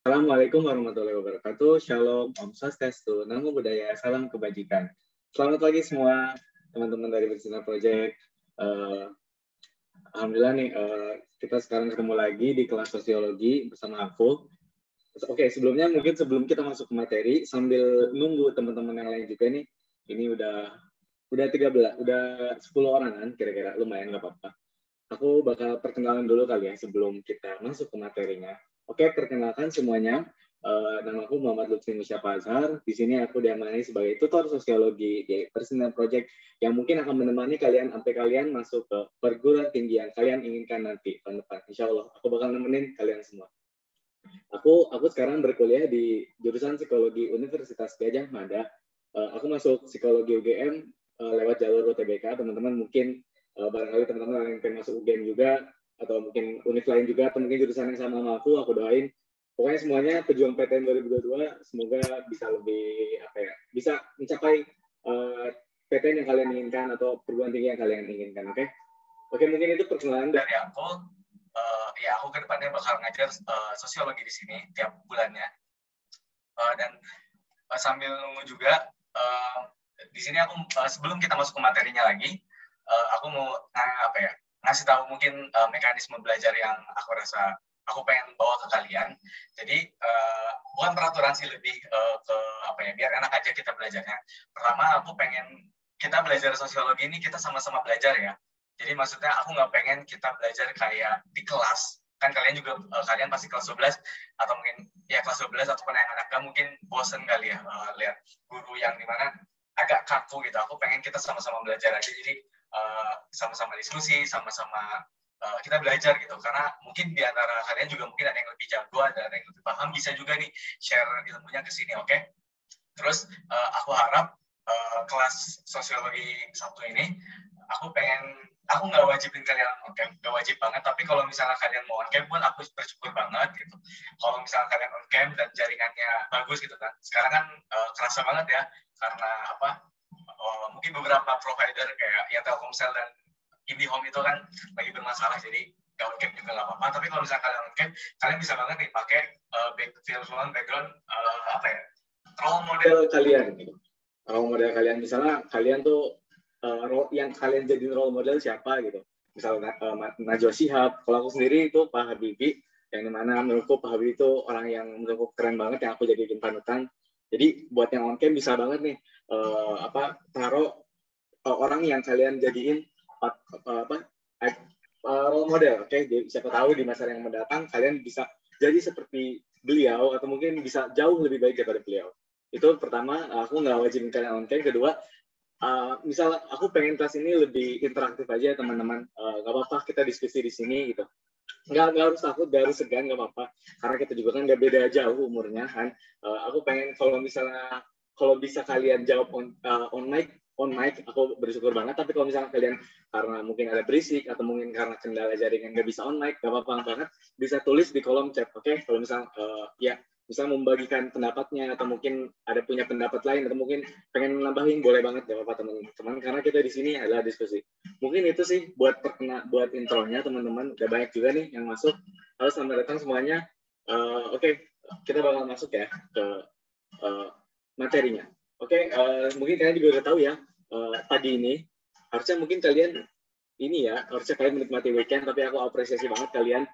Assalamualaikum warahmatullahi wabarakatuh. Shalom, Om Swastiastu, Namo Buddhaya, salam kebajikan. Selamat pagi semua teman-teman dari Bersinar Project. Alhamdulillah nih, kita sekarang ketemu lagi di kelas sosiologi bersama aku. Oke, sebelumnya mungkin sebelum kita masuk ke materi, sambil nunggu teman-teman yang lain juga nih, ini udah 13, udah 10 orang kan, kira-kira lumayan nggak apa-apa. Aku bakal perkenalan dulu kali ya sebelum kita masuk ke materinya. Oke, perkenalkan semuanya. Nama aku Muhammad Lutfi Musyapa Azhar. Di sini aku diamani sebagai tutor sosiologi di Bersinar Project yang mungkin akan menemani kalian sampai kalian masuk ke perguruan tinggi yang kalian inginkan nanti tahun depan. Insya Allah, aku bakal nemenin kalian semua. Aku sekarang berkuliah di jurusan psikologi Universitas Gadjah Mada. Aku masuk psikologi UGM lewat jalur UTBK. Teman-teman mungkin barangkali teman-teman yang pengen masuk UGM juga, atau mungkin univ lain juga, atau mungkin jurusan yang sama sama aku doain. Pokoknya semuanya pejuang PTN 2022, semoga bisa lebih, bisa mencapai PTN yang kalian inginkan, atau perguruan tinggi yang kalian inginkan, oke? Oke, mungkin itu perkenalan dari aku. Aku ke depannya bakal ngajar sosiologi di sini tiap bulannya. Dan sambil nunggu juga, di sini aku sebelum kita masuk ke materinya lagi, aku mau ngasih tahu mungkin mekanisme belajar yang aku rasa aku pengen bawa ke kalian. Jadi bukan peraturan sih, lebih ke biar enak aja kita belajarnya. Pertama, aku pengen kita belajar sosiologi ini kita sama-sama belajar ya. Jadi maksudnya aku nggak pengen kita belajar kayak di kelas. Kan kalian juga, kalian pasti kelas 12 atau mungkin ya kelas 12 ataupun yang anak mungkin bosen kali ya lihat guru yang dimana agak kaku gitu. Aku pengen kita sama-sama belajar aja. Jadi sama-sama diskusi, sama-sama kita belajar gitu. Karena mungkin di antara kalian juga mungkin ada yang lebih jago, ada yang lebih paham, bisa juga nih share ilmunya ke sini, oke? Terus aku harap kelas sosiologi Sabtu ini, aku nggak wajibin kalian on cam, nggak wajib banget, tapi kalau misalnya kalian mau on cam pun aku bersyukur banget gitu. Kalau misalnya kalian on cam dan jaringannya bagus gitu kan, sekarang kan kerasa banget ya, karena mungkin beberapa provider kayak ya Telkomsel dan IndiHome itu kan lagi bermasalah, jadi nggak on cam juga nggak apa-apa. Tapi kalau misalnya kalian on cam, kalian bisa banget nih pakai background role model kalian gitu. Role model kalian, misalnya kalian tuh yang kalian jadi role model siapa gitu. Misalnya Najwa Shihab, kalau aku sendiri itu Pak Habibie, yang dimana menurutku Pak Habibie itu orang yang menurutku keren banget, yang aku jadiin panutan. Jadi buat yang on cam bisa banget nih taruh orang yang kalian jadiin role model, oke? Jadi siapa tahu di masa yang mendatang kalian bisa jadi seperti beliau, atau mungkin bisa jauh lebih baik daripada beliau. Itu pertama, aku nggak wajibin kalian on cam. Kedua, misal aku pengen kelas ini lebih interaktif aja teman-teman, nggak apa-apa kita diskusi di sini gitu. Nggak harus takut, nggak harus segan, nggak apa-apa, karena kita juga kan nggak beda jauh umurnya kan. Aku pengen kalau bisa kalian jawab on mic, aku bersyukur banget. Tapi kalau misalnya kalian karena mungkin ada berisik atau mungkin karena kendala jaringan nggak bisa on mic, nggak apa-apa banget, bisa tulis di kolom chat, oke? Kalau misalnya bisa membagikan pendapatnya, atau mungkin ada punya pendapat lain, atau mungkin pengen nambahin, boleh banget, gak apa-apa teman-teman, karena kita di sini adalah diskusi. Mungkin itu sih buat intronya teman-teman. Udah banyak juga nih yang masuk. Halo, selamat datang semuanya. Oke, kita bakal masuk ya ke materinya. Oke, mungkin kalian juga udah tahu ya, tadi ini harusnya mungkin kalian harusnya kalian menikmati weekend, tapi aku apresiasi banget kalian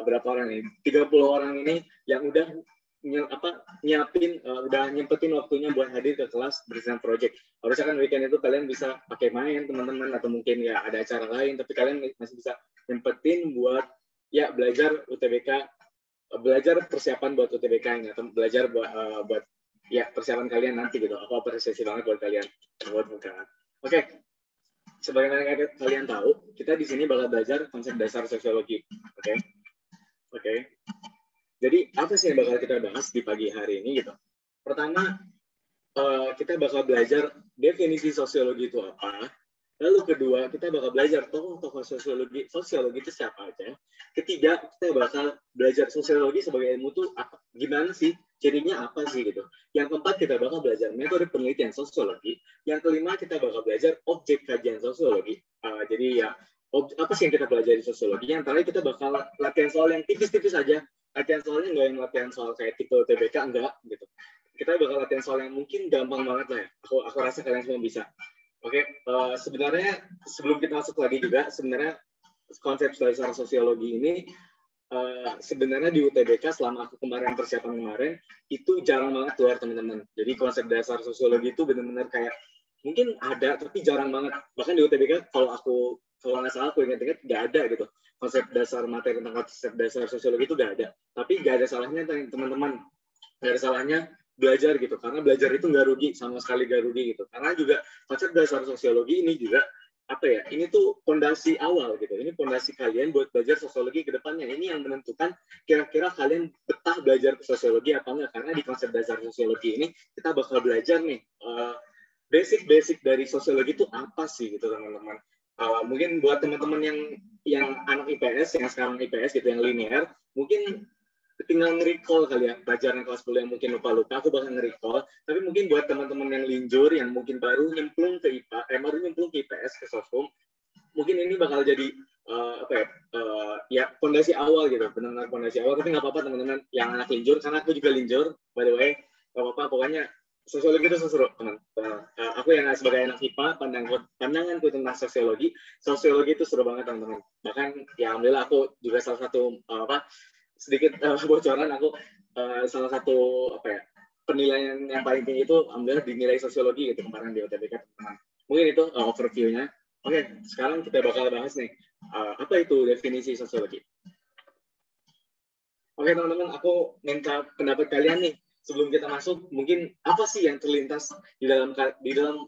berapa orang nih, 30 orang ini yang udah udah nyempetin waktunya buat hadir ke kelas Bersinar Project. Harusnya kan weekend itu kalian bisa pakai main teman-teman, atau mungkin ya ada acara lain, tapi kalian masih bisa nyempetin buat belajar UTBK, belajar persiapan buat UTBK-nya, atau belajar buat persiapan kalian nanti gitu. Aku apresiasi banget buat kalian buat bukaan. Oke. Sebagaimana kalian tahu, kita di sini bakal belajar konsep dasar sosiologi. Oke. Jadi apa sih yang bakal kita bahas di pagi hari ini gitu? Pertama, kita bakal belajar definisi sosiologi itu apa. Lalu kedua, kita bakal belajar tokoh-tokoh sosiologi itu siapa aja. Ketiga, kita bakal belajar sosiologi sebagai ilmu itu apa, gimana sih, cirinya apa sih gitu. Yang keempat, kita bakal belajar metode penelitian sosiologi. Yang kelima, kita bakal belajar objek kajian sosiologi. Jadi apa sih yang kita pelajari sosiologi? Antara kita bakal latihan soal yang tipis-tipis aja. Latihan soalnya nggak yang latihan soal kayak tipe TBK, enggak gitu. Kita bakal latihan soal yang mungkin gampang banget lah ya. Aku rasa kalian semua bisa. Oke, sebenarnya sebelum kita masuk lagi juga, sebenarnya konsep dasar sosiologi ini sebenarnya di UTBK selama aku kemarin persiapan kemarin itu jarang banget keluar teman-teman. Jadi konsep dasar sosiologi itu benar-benar kayak mungkin ada tapi jarang banget. Bahkan di UTBK kalau nggak salah aku ingat-ingat nggak ada gitu konsep dasar materi tentang konsep dasar sosiologi itu nggak ada. Tapi nggak ada salahnya teman-teman, nggak ada salahnya belajar gitu, karena belajar itu nggak rugi, sama sekali nggak rugi gitu. Karena juga konsep dasar sosiologi ini juga apa ya, ini tuh fondasi awal gitu. Ini fondasi kalian buat belajar sosiologi ke depannya. Ini yang menentukan kira-kira kalian betah belajar sosiologi apa enggak. Karena di konsep dasar sosiologi ini kita bakal belajar nih basic dari sosiologi itu apa sih gitu teman-teman. Mungkin buat teman-teman yang anak IPS, yang sekarang IPS gitu, yang linear, mungkin tinggal nge-recall kali ya pelajaran kelas 10 yang mungkin lupa-lupa, aku bakal nge-recall. Tapi mungkin buat teman-teman yang linjur, yang mungkin baru nyemplung ke IPS, ke Sosum, mungkin ini bakal jadi ya fondasi awal gitu, benar-benar fondasi awal. Tapi nggak apa-apa teman-teman yang anak linjur, karena aku juga linjur, by the way, nggak apa-apa, pokoknya sosiologi itu seru, teman. Aku yang sebagai anak IPA, pandanganku tentang sosiologi itu seru banget, teman-teman. Bahkan ya alhamdulillah aku juga salah satu sedikit bocoran, aku salah satu penilaian yang paling tinggi itu alhamdulillah dinilai sosiologi gitu kemarin di UTBK, teman-teman. Mungkin itu overview-nya. Oke, sekarang kita bakal bahas nih apa itu definisi sosiologi. Oke teman-teman, aku minta pendapat kalian nih sebelum kita masuk. Mungkin apa sih yang terlintas di dalam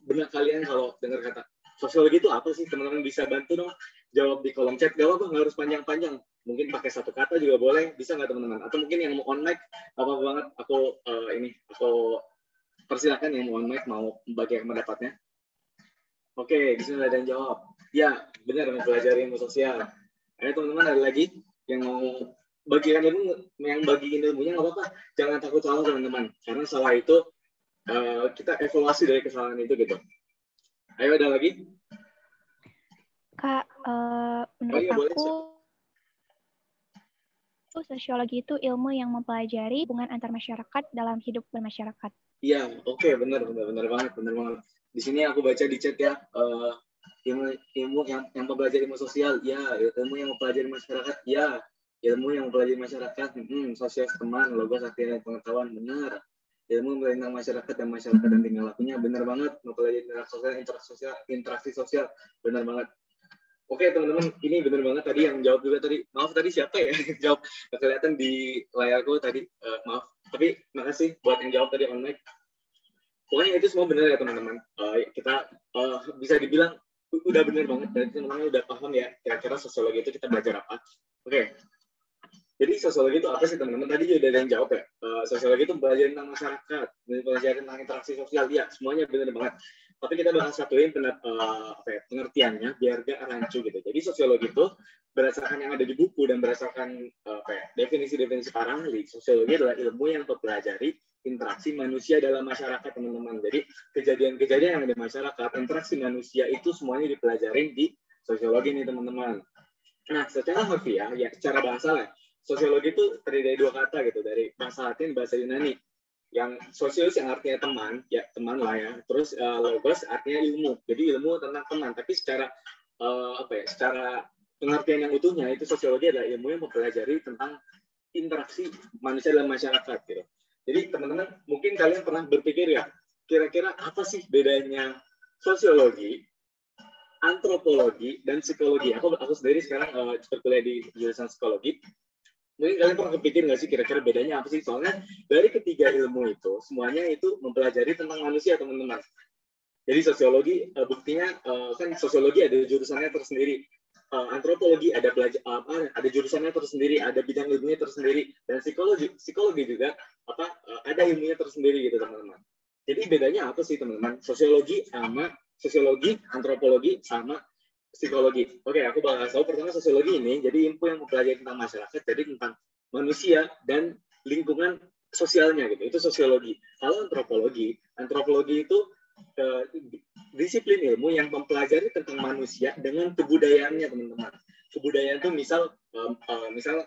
benak kalian kalau dengar kata sosiologi itu apa sih? Teman-teman bisa bantu dong jawab di kolom chat. Gak apa-apa, nggak harus panjang-panjang. Mungkin pakai satu kata juga boleh, bisa nggak teman-teman? Atau mungkin yang mau on mic, apa banget. Aku persilakan yang mau on mic mau membagikan pendapatnya. Oke, di sini ada yang jawab. Ya, benar, mempelajari ilmu sosial. Ayo teman-teman, ada lagi yang mau bagikan ilmunya, nggak apa-apa. Jangan takut salah teman-teman, karena salah itu kita evaluasi dari kesalahan itu gitu. Ayo, ada lagi? Kak, menurut aku sosiologi itu ilmu yang mempelajari hubungan antar masyarakat dalam hidup bermasyarakat. Iya, oke, benar banget. Di sini aku baca di chat ya, ilmu yang mempelajari ilmu sosial, ya, ilmu yang mempelajari masyarakat, ya, ilmu yang mempelajari masyarakat, sosial teman, logos, arti dan pengetahuan, benar. Ilmu tentang masyarakat dan tingkah lakunya, benar banget. Mempelajari interaksi sosial, benar banget. Oke teman-teman, ini benar banget tadi yang jawab juga tadi. Maaf tadi siapa ya jawab, nggak kelihatan di layarku tadi. Maaf, tapi makasih buat yang jawab tadi on mic. Pokoknya itu semua benar ya teman-teman. Kita bisa dibilang udah benar banget, dan teman-teman udah paham ya kira-kira sosiologi itu kita belajar apa. Oke. Jadi sosiologi itu apa sih teman-teman? Tadi juga ada yang jawab ya. Sosiologi itu belajar tentang masyarakat, belajar tentang interaksi sosial. Ya, semuanya benar banget. Tapi kita bakal satuin pengertiannya biar gak rancu gitu. Jadi sosiologi itu berdasarkan yang ada di buku dan berdasarkan definisi-definisi para ahli, sosiologi adalah ilmu yang mempelajari interaksi manusia dalam masyarakat, teman-teman. Jadi kejadian-kejadian yang ada di masyarakat, interaksi manusia itu semuanya dipelajarin di sosiologi nih teman-teman. Nah, secara harfiah, ya secara bahasa lah, sosiologi itu terdiri dari dua kata gitu, dari bahasa Latin, bahasa Yunani. Yang sosius yang artinya teman, ya teman lah ya. Terus logos artinya ilmu, jadi ilmu tentang teman. Tapi secara secara pengertian yang utuhnya itu sosiologi adalah ilmu yang mempelajari tentang interaksi manusia dalam masyarakat gitu. Jadi teman-teman mungkin kalian pernah berpikir ya, kira-kira apa sih bedanya sosiologi, antropologi, dan psikologi? Aku sendiri sekarang berkuliah di jurusan psikologi. Mungkin kalian pernah kepikir nggak sih kira-kira bedanya apa sih? Soalnya dari ketiga ilmu itu semuanya itu mempelajari tentang manusia, teman-teman. Jadi sosiologi buktinya kan sosiologi ada jurusannya tersendiri, antropologi ada jurusannya tersendiri, ada bidang ilmunya tersendiri, dan psikologi juga ada ilmunya tersendiri gitu teman-teman. Jadi bedanya apa sih teman-teman? Sosiologi, antropologi sama psikologi. Oke, aku bakal tahu pertama sosiologi ini jadi ilmu yang mempelajari tentang masyarakat, jadi tentang manusia dan lingkungan sosialnya gitu. Itu sosiologi. Kalau antropologi itu disiplin ilmu yang mempelajari tentang manusia dengan kebudayaannya, teman-teman. Kebudayaan itu misal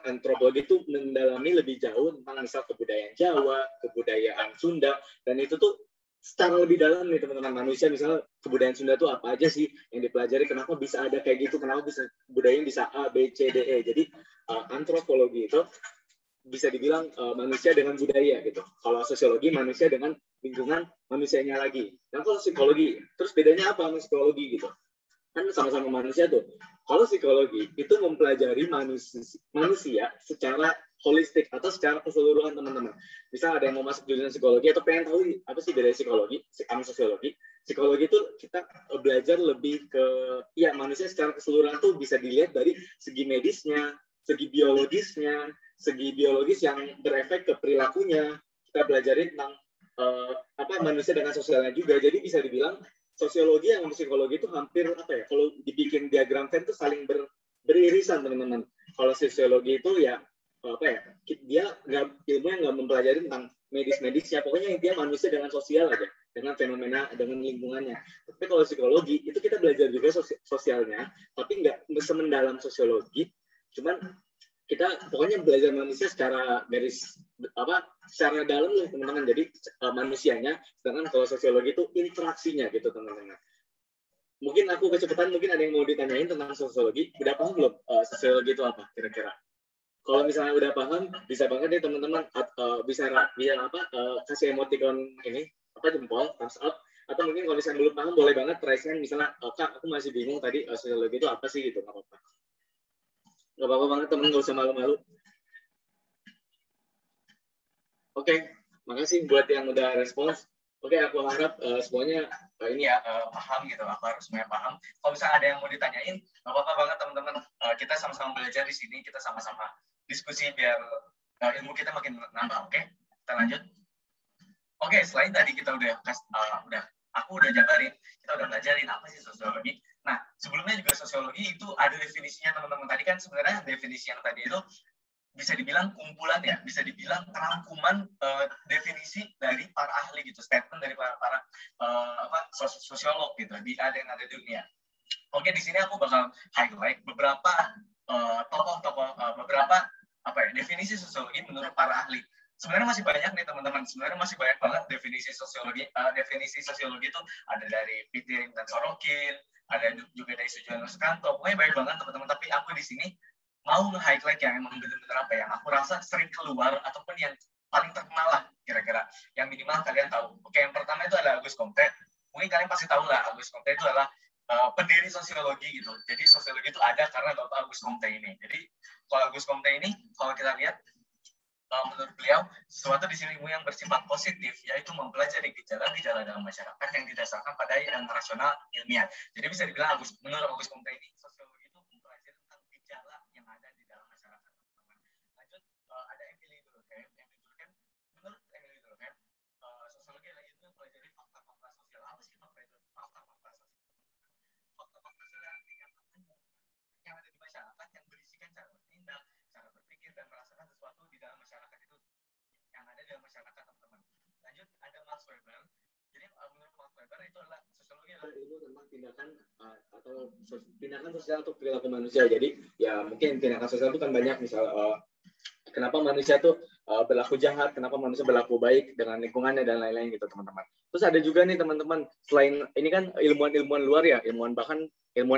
antropologi itu mendalami lebih jauh tentang misal kebudayaan Jawa, kebudayaan Sunda, dan itu tuh secara lebih dalam nih teman-teman. Manusia misalnya kebudayaan Sunda itu apa aja sih yang dipelajari, kenapa bisa ada kayak gitu, kenapa bisa budayanya bisa A, B, C, D, E. Jadi antropologi itu bisa dibilang manusia dengan budaya gitu. Kalau sosiologi manusia dengan lingkungan manusianya lagi. Dan kalau psikologi, terus bedanya apa sama psikologi gitu? Kan sama-sama manusia tuh. Kalau psikologi itu mempelajari manusia secara holistik atau secara keseluruhan, teman-teman. Misal ada yang mau masuk jurusan psikologi atau pengen tahu apa sih bedanya psikologi sama sosiologi. Psikologi itu kita belajar lebih ke manusia secara keseluruhan tuh bisa dilihat dari segi medisnya, segi biologisnya, segi biologis yang berefek ke perilakunya. Kita belajarin tentang manusia dengan sosialnya juga. Jadi bisa dibilang sosiologi yang psikologi itu hampir kalau dibikin diagram Venn itu saling beririsan, teman-teman. Kalau sosiologi itu dia ilmunya nggak mempelajari tentang medis-medisnya, pokoknya dia manusia dengan sosial aja, dengan fenomena, dengan lingkungannya. Tapi kalau psikologi itu kita belajar juga sosialnya, tapi nggak semendalam sosiologi, cuman kita pokoknya belajar manusia secara secara dalam lah, teman-teman. Jadi manusianya, sedangkan kalau sosiologi itu interaksinya gitu, teman-teman. Mungkin aku kecepatan, mungkin ada yang mau ditanyain tentang sosiologi. Udah paham belum sosiologi itu apa kira-kira? Kalau misalnya udah paham, bisa banget nih teman-teman bisa kasih emoticon ini jempol, thumbs up. Atau mungkin kalau misalnya belum paham, boleh banget raise hand, misalnya Kak, aku masih bingung tadi sosiologi itu apa sih gitu, nggak apa-apa. Nggak apa-apa banget, temen, nggak usah malu-malu. Oke, makasih buat yang udah respons. Oke, aku harap semuanya paham gitu. Aku harap semuanya paham. Kalau misalnya ada yang mau ditanyain, nggak apa-apa banget, teman-teman. Kita sama-sama belajar di sini, kita sama-sama diskusi biar ilmu kita makin nambah. Oke, kita lanjut. Oke, selain tadi kita aku udah jabarin, kita udah belajarin apa sih sosiologi. Nah, sebelumnya juga sosiologi itu ada definisinya, teman-teman. Tadi kan sebenarnya definisi yang tadi itu bisa dibilang kumpulan ya, bisa dibilang rangkuman definisi dari para ahli gitu, statement dari para sosiolog gitu di ada di dunia. Oke, di sini aku bakal highlight beberapa beberapa definisi sosiologi menurut para ahli. Sebenarnya masih banyak nih teman-teman, sebenarnya masih banyak banget definisi sosiologi. Definisi sosiologi itu ada dari Pickering dan Sorokin, ada juga dari Sujono Sukanto, pokoknya banyak banget teman-teman. Tapi aku di sini mau nge-highlight yang emang benar-benar yang aku rasa sering keluar ataupun yang paling terkenal lah kira-kira, yang minimal kalian tahu. Oke, yang pertama itu ada Auguste Comte. Mungkin kalian pasti tahu lah, Auguste Comte itu adalah pendiri sosiologi gitu. Jadi sosiologi itu ada karena Bapak Auguste Comte ini. Jadi kalau Auguste Comte ini, kalau kita lihat menurut beliau, sesuatu di sini yang bersifat positif, yaitu mempelajari gejala-gejala dalam masyarakat yang didasarkan pada yang rasional ilmiah. Jadi bisa dibilang menurut Auguste Comte ini, sosiologi itu mempelajari tentang gejala yang ada di dalam masyarakat. Lanjut, ada Emily Durkheim. Menurut Emily Durkheim, sosiologi adalah ilmu yang mempelajari fakta-fakta sosial. Apa sih fakta-fakta sosial? Fakta-fakta sosial yang ada di masyarakat, yang berisikan cara bertindak, cara berpikir, dan merasakan sesuatu di dalam masyarakat itu, yang ada di dalam masyarakat, teman-teman. Lanjut, ada Max Weber. Jadi menurut Max Weber itu adalah sosiologi adalah ilmu tentang tindakan sosial atau perilaku manusia. Jadi ya mungkin tindakan sosial itu kan banyak, misal kenapa manusia tuh berlaku jahat, kenapa manusia berlaku baik dengan lingkungannya dan lain-lain gitu, teman-teman. Terus ada juga nih teman-teman, selain ini kan ilmuwan-ilmuwan luar ya, ilmuwan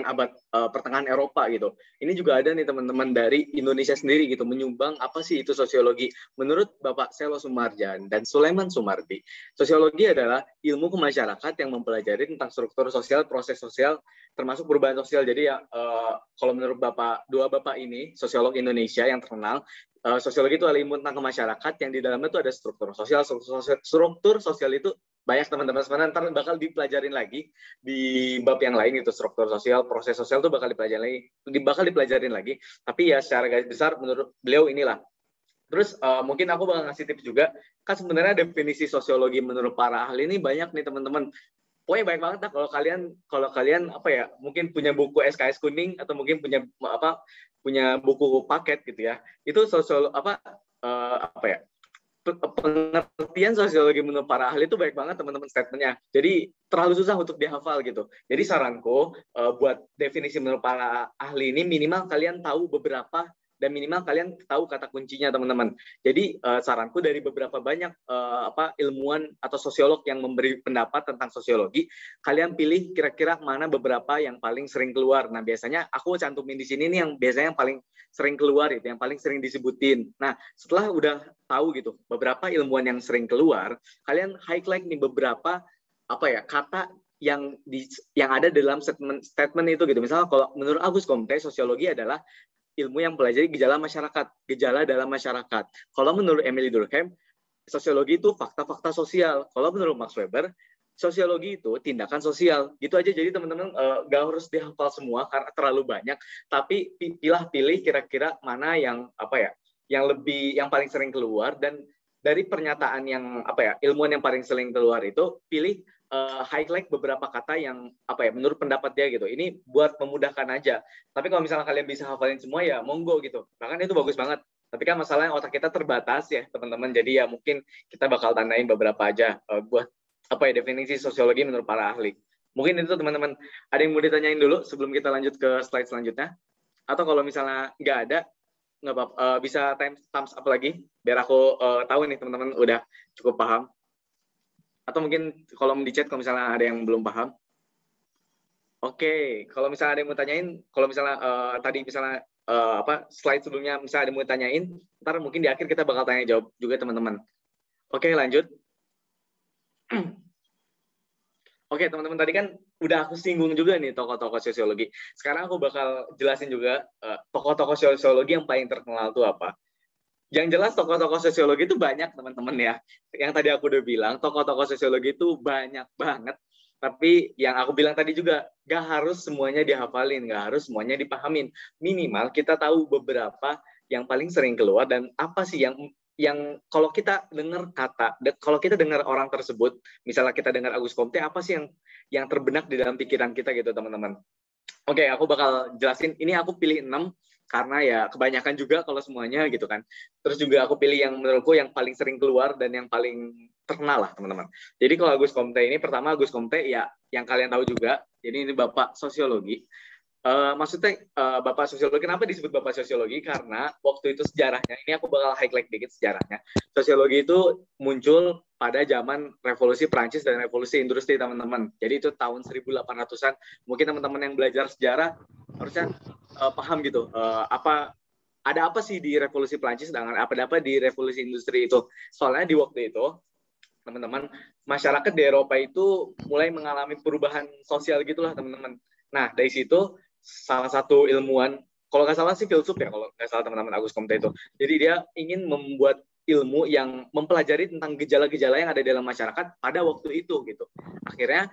abad pertengahan Eropa gitu. Ini juga ada nih teman-teman dari Indonesia sendiri gitu, menyumbang apa sih itu sosiologi. Menurut Bapak Selo Sumarjan dan Sulaiman Sumardi, sosiologi adalah ilmu kemasyarakatan yang mempelajari tentang struktur sosial, proses sosial, termasuk perubahan sosial. Jadi ya kalau menurut dua bapak ini, sosiolog Indonesia yang terkenal, sosiologi itu adalah ilmu tentang masyarakat yang di dalamnya itu ada struktur sosial. Struktur sosial itu banyak teman-teman, sebenarnya ntar bakal dipelajarin lagi di bab yang lain itu, struktur sosial, proses sosial itu bakal dipelajarin lagi. Tapi ya secara garis besar menurut beliau inilah. Terus mungkin aku bakal ngasih tips juga, kan sebenarnya definisi sosiologi menurut para ahli ini banyak nih teman-teman. Pokoknya banyak banget lah. Kalau kalian mungkin punya buku SKS kuning atau mungkin punya buku paket gitu ya. Itu pengertian sosiologi menurut para ahli itu baik banget teman-teman statementnya. Jadi terlalu susah untuk dihafal gitu. Jadi saranku buat definisi menurut para ahli ini minimal kalian tahu beberapa dan minimal kalian tahu kata kuncinya teman-teman. Jadi saranku dari beberapa banyak ilmuwan atau sosiolog yang memberi pendapat tentang sosiologi, kalian pilih kira-kira mana beberapa yang paling sering keluar. Nah biasanya aku cantumin di sini nih yang biasanya yang paling sering keluar itu, yang paling sering disebutin. Nah setelah udah tahu gitu beberapa ilmuwan yang sering keluar, kalian highlight nih beberapa kata yang ada dalam statement itu gitu. Misalnya kalau menurut Auguste Comte, sosiologi adalah ilmu yang mempelajari gejala dalam masyarakat. Kalau menurut Emily Durkheim, sosiologi itu fakta-fakta sosial. Kalau menurut Max Weber, sosiologi itu tindakan sosial. Gitu aja. Jadi teman-teman gak harus dihafal semua karena terlalu banyak, tapi pilih kira-kira mana yang yang paling sering keluar, dan dari pernyataan yang ilmuwan yang paling sering keluar itu pilih highlight beberapa kata yang menurut pendapat dia gitu. Ini buat memudahkan aja. Tapi kalau misalnya kalian bisa hafalin semua ya monggo gitu. Bahkan itu bagus banget. Tapi kan masalahnya otak kita terbatas ya teman-teman. Jadi ya mungkin kita bakal tandain beberapa aja buat definisi sosiologi menurut para ahli. Mungkin itu teman-teman. Ada yang mau ditanyain dulu sebelum kita lanjut ke slide selanjutnya? Atau kalau misalnya nggak ada, nggak apa-apa, bisa thumbs up lagi biar aku tahu nih teman-teman udah cukup paham. Atau mungkin kolom di chat kalau misalnya ada yang belum paham. Oke, kalau misalnya ada yang mau tanyain, kalau misalnya tadi misalnya slide sebelumnya misalnya ada yang mau tanyain, ntar mungkin di akhir kita bakal tanya jawab juga teman-teman. Oke, lanjut. Oke, teman-teman, tadi kan udah aku singgung juga nih tokoh-tokoh sosiologi. Sekarang aku bakal jelasin juga tokoh-tokoh sosiologi yang paling terkenal itu apa. Yang jelas tokoh-tokoh sosiologi itu banyak, teman-teman ya. Yang tadi aku udah bilang, tokoh-tokoh sosiologi itu banyak banget. Tapi yang aku bilang tadi juga, gak harus semuanya dihafalin, gak harus semuanya dipahamin. Minimal kita tahu beberapa yang paling sering keluar dan apa sih yang kalau kita dengar kalau kita dengar orang tersebut, misalnya kita dengar Auguste Comte, apa sih yang terbenak di dalam pikiran kita gitu, teman-teman. Oke, aku bakal jelasin. Ini aku pilih 6 karena ya kebanyakan juga kalau semuanya gitu kan. Terus juga aku pilih yang menurutku yang paling sering keluar dan yang paling terkenal lah, teman-teman. Jadi kalau Auguste Comte ini, pertama Auguste Comte ya yang kalian tahu juga. Jadi ini Bapak Sosiologi. Maksudnya Bapak Sosiologi, kenapa disebut Bapak Sosiologi? Karena waktu itu sejarahnya, ini aku bakal highlight dikit sejarahnya. Sosiologi itu muncul pada zaman revolusi Prancis dan revolusi industri, teman-teman. Jadi itu tahun 1800-an. Mungkin teman-teman yang belajar sejarah harusnya paham gitu. Ada apa sih di revolusi Prancis dengan apa di revolusi industri itu. Soalnya di waktu itu, teman-teman, masyarakat di Eropa itu mulai mengalami perubahan sosial gitulah, teman-teman. Nah, dari situ salah satu ilmuwan, kalau nggak salah sih filsuf ya, kalau nggak salah teman-teman, Auguste Comte itu. Jadi dia ingin membuat ilmu yang mempelajari tentang gejala-gejala yang ada dalam masyarakat pada waktu itu gitu. Akhirnya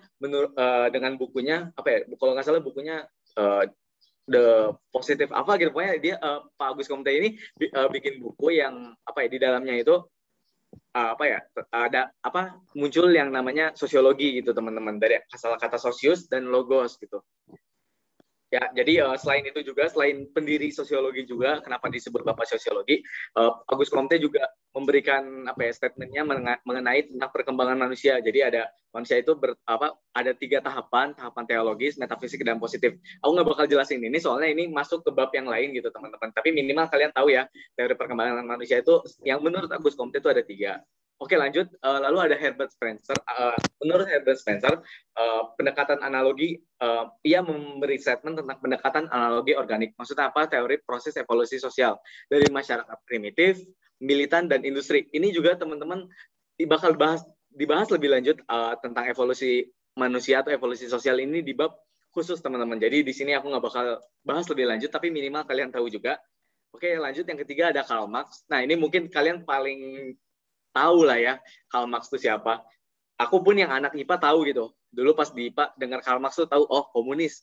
dengan bukunya kalau nggak salah bukunya The Positive gitu, pokoknya dia Pak Auguste Comte ini bikin buku yang di dalamnya itu ada muncul yang namanya sosiologi gitu, teman-teman, dari asal kata sosius dan logos gitu. Ya, jadi selain itu juga, selain pendiri sosiologi juga, kenapa disebut Bapak Sosiologi, Auguste Comte juga memberikan statementnya mengenai tentang perkembangan manusia. Jadi ada manusia itu ada 3 tahapan teologis, metafisik, dan positif. Aku nggak bakal jelasin ini soalnya ini masuk ke bab yang lain gitu, teman-teman. Tapi minimal kalian tahu ya, teori perkembangan manusia itu yang menurut Auguste Comte itu ada 3. Oke, lanjut. Lalu ada Herbert Spencer. Menurut Herbert Spencer, pendekatan analogi, ia memberi statement tentang pendekatan analogi organik. Maksudnya apa? Teori proses evolusi sosial dari masyarakat primitif, militan, dan industri. Ini juga teman-teman bakal dibahas lebih lanjut tentang evolusi manusia atau evolusi sosial ini di bab khusus, teman-teman. Jadi di sini aku nggak bakal bahas lebih lanjut, tapi minimal kalian tahu juga. Oke, lanjut. Yang ketiga ada Karl Marx. Nah, ini mungkin kalian paling tahu lah ya, Karl Marx itu siapa. Aku pun yang anak IPA tahu gitu. Dulu pas di IPA dengar Karl Marx tuh tahu, oh komunis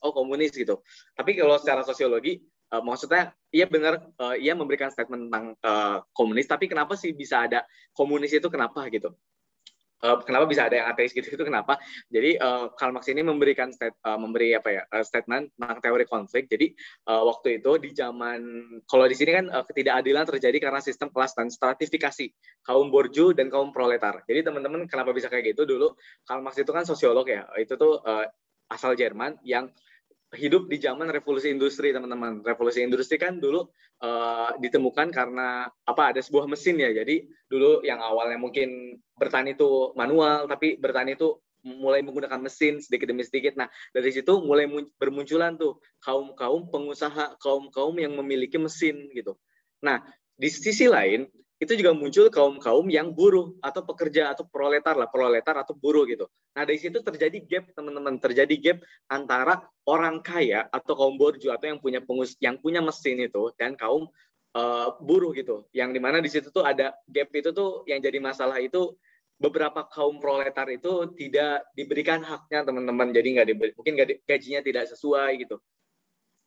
gitu. Tapi kalau secara sosiologi, maksudnya ia benar, ia memberikan statement tentang komunis, tapi kenapa sih bisa ada komunis itu, kenapa gitu. kenapa bisa ada yang ateis gitu itu kenapa? Jadi Karl Marx ini memberikan statement tentang teori konflik. Jadi waktu itu di zaman, kalau di sini kan ketidakadilan terjadi karena sistem kelas dan stratifikasi kaum borju dan kaum proletar. Jadi teman-teman kenapa bisa kayak gitu? Dulu Karl Marx itu kan sosiolog ya, itu tuh asal Jerman yang hidup di zaman revolusi industri, teman-teman. Revolusi industri kan dulu ditemukan karena ada sebuah mesin ya. Jadi dulu yang awalnya mungkin bertani itu manual, tapi bertani itu mulai menggunakan mesin sedikit demi sedikit. Nah, dari situ mulai bermunculan tuh kaum-kaum pengusaha, kaum-kaum yang memiliki mesin gitu. Nah, di sisi lain itu juga muncul kaum-kaum yang buruh atau pekerja atau proletar atau buruh gitu. Nah, dari situ terjadi gap, teman-teman, terjadi gap antara orang kaya atau kaum borju atau yang punya mesin itu dan kaum buruh gitu. Yang dimana di situ tuh ada gap itu tuh yang jadi masalah itu beberapa kaum proletar itu tidak diberikan haknya, teman-teman. Jadi mungkin gajinya tidak sesuai gitu.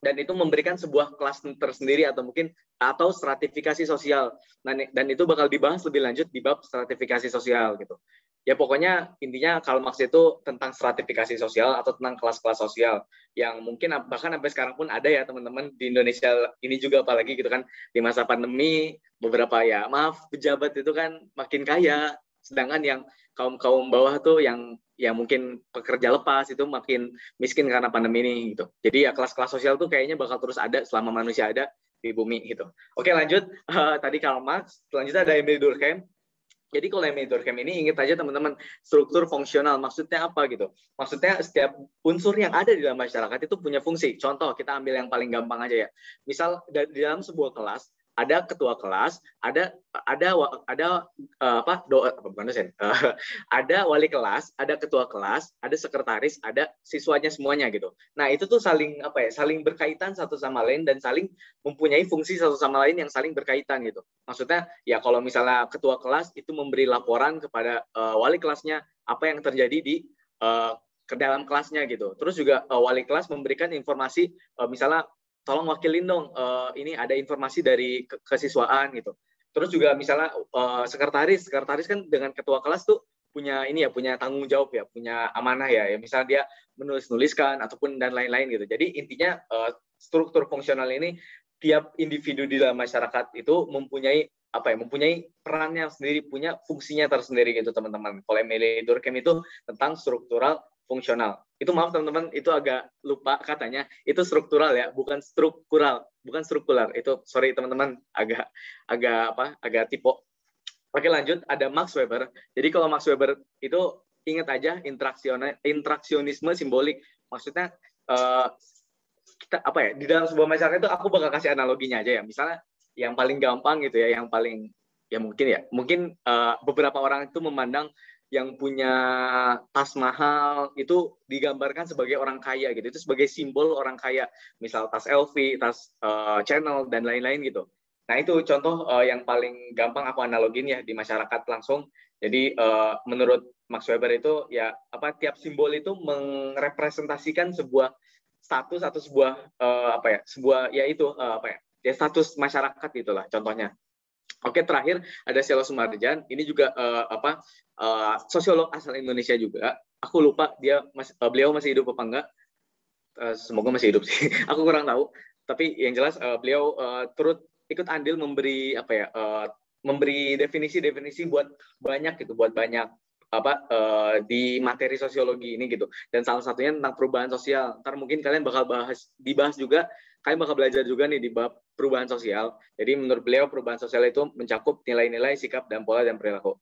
Dan itu memberikan sebuah kelas tersendiri atau stratifikasi sosial. Dan itu bakal dibahas lebih lanjut di bab stratifikasi sosial gitu. Ya pokoknya intinya Karl Marx itu tentang stratifikasi sosial atau tentang kelas-kelas sosial yang mungkin bahkan sampai sekarang pun ada ya teman-teman di Indonesia ini juga, apalagi gitu kan di masa pandemi beberapa pejabat itu kan makin kaya, sedangkan yang kaum bawah tuh yang mungkin pekerja lepas itu makin miskin karena pandemi ini gitu. Jadi ya kelas-kelas sosial tuh kayaknya bakal terus ada selama manusia ada di bumi gitu. Oke, lanjut. Tadi Karl Marx, selanjutnya ada Emil Durkheim. Jadi kalau Emil Durkheim ini ingat aja teman-teman, struktur fungsional maksudnya apa gitu? Maksudnya setiap unsur yang ada di dalam masyarakat itu punya fungsi. Contoh, kita ambil yang paling gampang aja ya. Misal di dalam sebuah kelas ada ketua kelas, ada ada wali kelas, ada ketua kelas, ada sekretaris, ada siswanya semuanya gitu. Nah, itu tuh saling berkaitan satu sama lain dan saling mempunyai fungsi satu sama lain yang saling berkaitan gitu. Maksudnya ya kalau misalnya ketua kelas itu memberi laporan kepada wali kelasnya apa yang terjadi di ke dalam kelasnya gitu. Terus juga wali kelas memberikan informasi misalnya tolong wakilin dong, ini ada informasi dari kesiswaan gitu. Terus juga misalnya sekretaris kan dengan ketua kelas tuh punya tanggung jawab ya, punya amanah ya. Misalnya dia menulis-nuliskan ataupun dan lain-lain gitu. Jadi intinya struktur fungsional ini tiap individu di dalam masyarakat itu mempunyai perannya sendiri, punya fungsinya tersendiri gitu teman-teman. Kalau Emil Durkheim itu tentang struktural fungsional. Itu maaf teman-teman, itu agak lupa katanya. Itu struktural ya, bukan struktural. Itu sorry teman-teman, agak tipe. Oke, lanjut, ada Max Weber. Jadi kalau Max Weber itu ingat aja intraksionisme simbolik. Maksudnya kita di dalam sebuah masyarakat itu aku bakal kasih analoginya aja ya. Misalnya yang paling gampang gitu ya, yang paling ya mungkin beberapa orang itu memandang yang punya tas mahal itu digambarkan sebagai orang kaya gitu. Itu sebagai simbol orang kaya. Misal tas LV, tas Chanel dan lain-lain gitu. Nah, itu contoh yang paling gampang aku analogin ya di masyarakat langsung. Jadi menurut Max Weber itu ya tiap simbol itu merepresentasikan sebuah status atau status masyarakat gitulah contohnya. Oke, terakhir ada Selo Sumarjan. Ini juga sosiolog asal Indonesia juga. Aku lupa beliau masih hidup apa enggak. Semoga masih hidup sih. Aku kurang tahu. Tapi yang jelas beliau turut ikut andil memberi memberi definisi buat banyak di materi sosiologi ini gitu. Dan salah satunya tentang perubahan sosial. Ntar mungkin kalian bakal dibahas juga, kalian bakal belajar juga nih di bab perubahan sosial. Jadi menurut beliau perubahan sosial itu mencakup nilai-nilai, sikap, dan pola dan perilaku.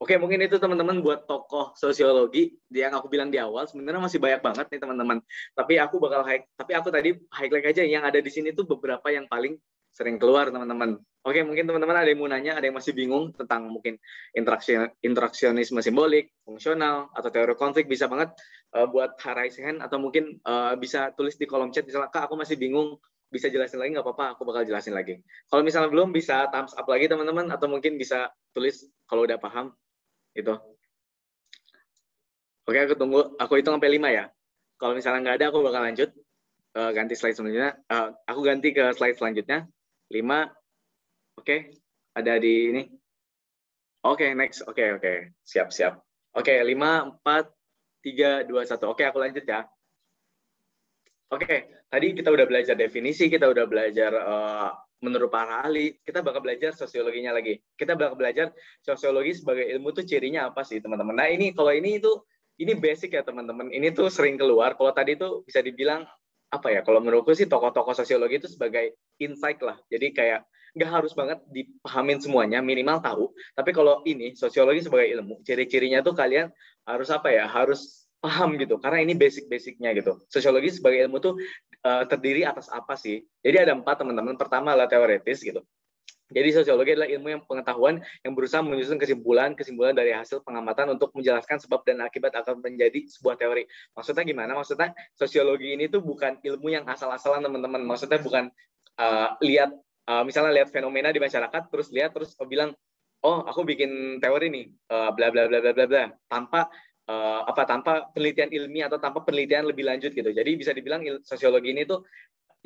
Oke, mungkin itu teman-teman buat tokoh sosiologi yang aku bilang di awal. Sebenarnya masih banyak banget nih teman-teman. Tapi aku tadi highlight aja yang ada di sini tuh beberapa yang paling sering keluar teman-teman. Oke, mungkin teman-teman ada yang mau nanya, ada yang masih bingung tentang mungkin intraksionisme simbolik, fungsional, atau teori konflik, bisa banget buat raise hand atau mungkin bisa tulis di kolom chat. Misalnya, Kak, aku masih bingung, bisa jelasin lagi nggak apa-apa, aku bakal jelasin lagi. Kalau misalnya belum, bisa thumbs up lagi teman-teman, atau mungkin bisa tulis kalau udah paham. Itu. Oke, aku hitung sampai 5 ya. Kalau misalnya nggak ada, aku bakal lanjut. Ganti slide selanjutnya. Aku ganti ke slide selanjutnya. 5. Oke, ada di ini. Oke, next. Oke. Siap. Oke, 5, 4, 3, 2, 1. Oke, aku lanjut ya. Oke, tadi kita udah belajar definisi, kita udah belajar menurut para ahli, kita bakal belajar sosiologinya lagi. Kita bakal belajar sosiologi sebagai ilmu tuh cirinya apa sih, teman-teman. Nah, ini basic ya, teman-teman. Ini tuh sering keluar. Kalau tadi tuh bisa dibilang apa ya? Kalau menurutku sih tokoh-tokoh sosiologi itu sebagai insight lah. Jadi kayak nggak harus banget dipahamin semuanya, minimal tahu. Tapi kalau ini sosiologi sebagai ilmu, ciri-cirinya tuh kalian harus apa ya? Harus paham gitu, karena ini basic-basicnya gitu. Sosiologi sebagai ilmu tuh terdiri atas apa sih? Jadi ada 4, teman-teman. Pertama adalah teoretis gitu. Jadi sosiologi adalah ilmu yang pengetahuan yang berusaha menyusun kesimpulan dari hasil pengamatan untuk menjelaskan sebab dan akibat akan menjadi sebuah teori. Maksudnya gimana? Maksudnya sosiologi ini tuh bukan ilmu yang asal-asalan, teman-teman. Maksudnya bukan misalnya lihat fenomena di masyarakat, terus bilang, oh aku bikin teori nih, bla bla bla bla bla bla, tanpa penelitian ilmiah atau tanpa penelitian lebih lanjut gitu. Jadi bisa dibilang sosiologi ini tuh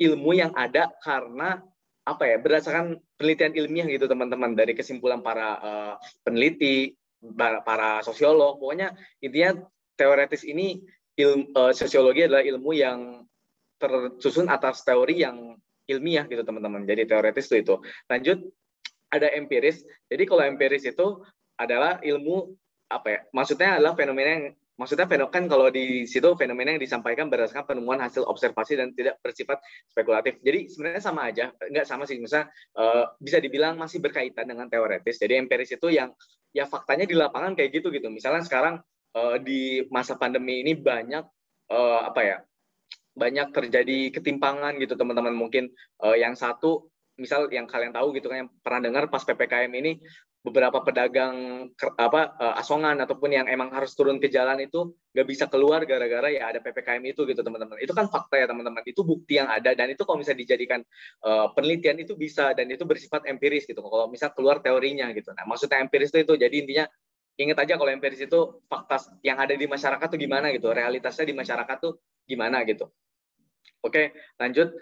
ilmu yang ada karena apa ya, berdasarkan penelitian ilmiah gitu, teman-teman, dari kesimpulan para peneliti, para sosiolog. Pokoknya intinya teoretis ini sosiologi adalah ilmu yang tersusun atas teori yang ilmiah gitu, teman-teman. Jadi teoretis itu. Lanjut, ada empiris. Jadi kalau empiris itu adalah ilmu apa ya? Maksudnya adalah kan kalau di situ fenomena yang disampaikan berdasarkan penemuan hasil observasi dan tidak bersifat spekulatif. Jadi sebenarnya sama aja, nggak sama sih. Misalnya bisa dibilang masih berkaitan dengan teoretis. Jadi empiris itu yang ya faktanya di lapangan kayak gitu. Misalnya sekarang di masa pandemi ini banyak banyak terjadi ketimpangan gitu, teman-teman. Mungkin yang satu, misal yang kalian tahu gitu kan, yang pernah dengar pas PPKM ini beberapa pedagang asongan ataupun yang emang harus turun ke jalan itu nggak bisa keluar gara-gara ya ada PPKM itu gitu, teman-teman. Itu kan fakta ya, teman-teman. Itu bukti yang ada, dan itu kalau bisa dijadikan penelitian itu bisa, dan itu bersifat empiris gitu. Kalau misal keluar teorinya gitu. Nah, maksudnya empiris itu jadi intinya ingat aja kalau empiris itu fakta yang ada di masyarakat tuh gimana gitu, realitasnya di masyarakat tuh gimana gitu. Oke, lanjut.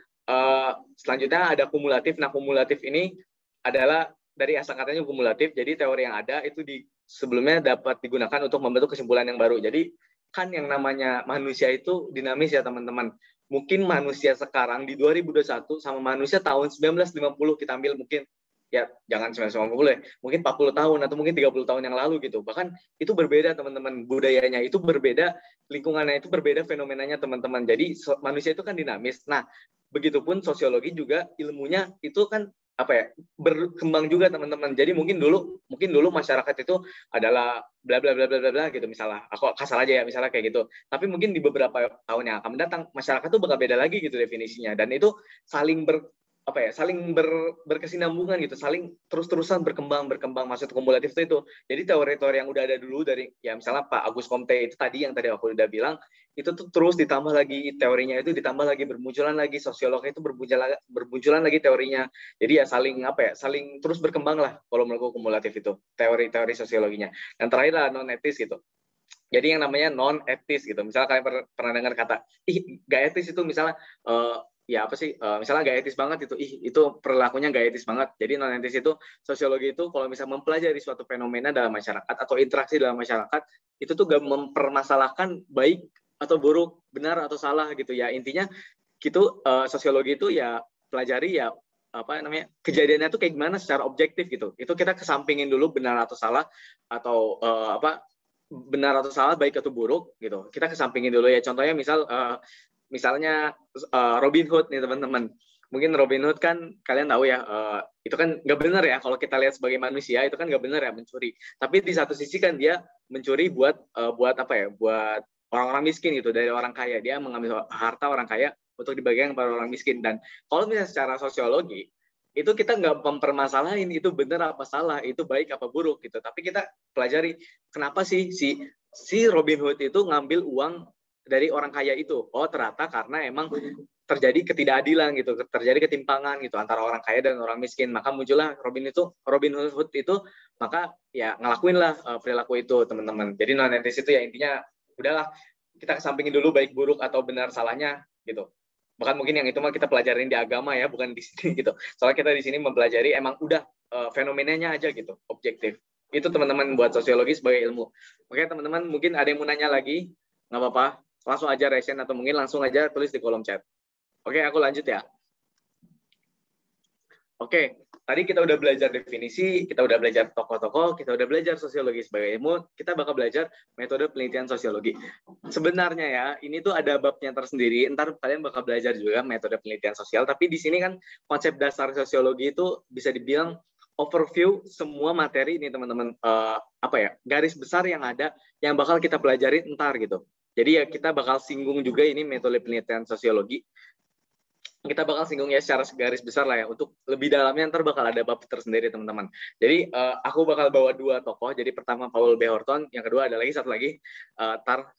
Selanjutnya ada kumulatif. Nah, kumulatif ini adalah dari asal katanya kumulatif. Jadi teori yang ada itu sebelumnya dapat digunakan untuk membentuk kesimpulan yang baru. Jadi kan yang namanya manusia itu dinamis ya, teman-teman. Mungkin manusia sekarang di 2021 sama manusia tahun 1950 kita ambil, mungkin ya jangan 1950 ya, mungkin 40 tahun atau mungkin 30 tahun yang lalu gitu. Bahkan itu berbeda, teman-teman. Budayanya itu berbeda, lingkungannya itu berbeda, fenomenanya, teman-teman. Jadi manusia itu kan dinamis. Nah, begitupun sosiologi juga ilmunya itu kan apa ya, berkembang juga, teman-teman. Jadi mungkin dulu masyarakat itu adalah bla bla bla bla bla gitu, misalnya. Aku kasar aja ya, misalnya kayak gitu. Tapi mungkin di beberapa tahun yang akan mendatang masyarakat itu bakal beda lagi gitu definisinya, dan itu saling berkesinambungan gitu, saling terus-terusan berkembang. Maksud kumulatif itu. Jadi teori-teori yang udah ada dulu dari ya misalnya Pak Agus Comte itu tadi yang tadi aku udah bilang, itu tuh terus ditambah lagi teorinya, itu ditambah lagi, bermunculan lagi sosiolog itu, bermunculan lagi teorinya. Jadi ya saling terus berkembang lah kalau menurutku kumulatif itu, teori-teori sosiologinya. Dan terakhir lah non etis gitu. Jadi yang namanya non etis gitu. Misalnya kalian pernah dengar kata gak etis itu, misalnya ya apa sih, misalnya gak etis banget itu perilakunya gak etis banget. Jadi non etis itu, sosiologi itu kalau misalnya mempelajari suatu fenomena dalam masyarakat atau interaksi dalam masyarakat, itu tuh gak mempermasalahkan baik atau buruk, benar atau salah gitu ya. Intinya gitu, sosiologi itu ya pelajari ya kejadiannya tuh kayak gimana secara objektif gitu. Itu kita kesampingin dulu benar atau salah, atau benar atau salah, baik atau buruk gitu. Kita kesampingin dulu ya. Contohnya misalnya Robin Hood nih, teman-teman. Mungkin Robin Hood kan kalian tahu ya, itu kan nggak benar ya, kalau kita lihat sebagai manusia itu kan nggak benar ya mencuri. Tapi di satu sisi kan dia mencuri buat orang-orang miskin gitu, dari orang kaya. Dia mengambil harta orang kaya untuk dibagikan kepada orang miskin. Dan kalau misalnya secara sosiologi, itu kita nggak mempermasalahin itu benar apa salah, itu baik apa buruk gitu. Tapi kita pelajari kenapa sih si Robin Hood itu ngambil uang dari orang kaya itu. Oh, ternyata karena emang terjadi ketidakadilan gitu, terjadi ketimpangan gitu antara orang kaya dan orang miskin. Maka muncullah Robin Hood itu, maka ya ngelakuin lah perilaku itu, teman-teman. Jadi non etis itu ya intinya udahlah, kita kesampingin dulu baik buruk atau benar salahnya gitu. Bahkan mungkin yang itu mah kita pelajarin di agama ya, bukan di sini gitu. Soalnya kita di sini mempelajari emang udah fenomenanya aja gitu, objektif. Itu teman-teman buat sosiologi sebagai ilmu. Oke teman-teman, mungkin ada yang mau nanya lagi, nggak apa-apa, langsung aja raise hand atau mungkin langsung aja tulis di kolom chat. Oke, aku lanjut ya. Oke, tadi kita udah belajar definisi, kita udah belajar tokoh-tokoh, kita udah belajar sosiologi sebagai ilmu, kita bakal belajar metode penelitian sosiologi. Sebenarnya ya, ini tuh ada babnya tersendiri, ntar kalian bakal belajar juga metode penelitian sosial, tapi di sini kan konsep dasar sosiologi itu bisa dibilang overview semua materi ini teman-teman, garis besar yang ada, yang bakal kita pelajari ntar gitu. Jadi ya kita bakal singgung juga ini metode penelitian sosiologi. Kita bakal singgung ya secara garis besar lah ya. Untuk lebih dalamnya ntar bakal ada bab tersendiri teman-teman. Jadi aku bakal bawa 2 tokoh. Jadi pertama Paul B. Horton, yang kedua ada lagi satu lagi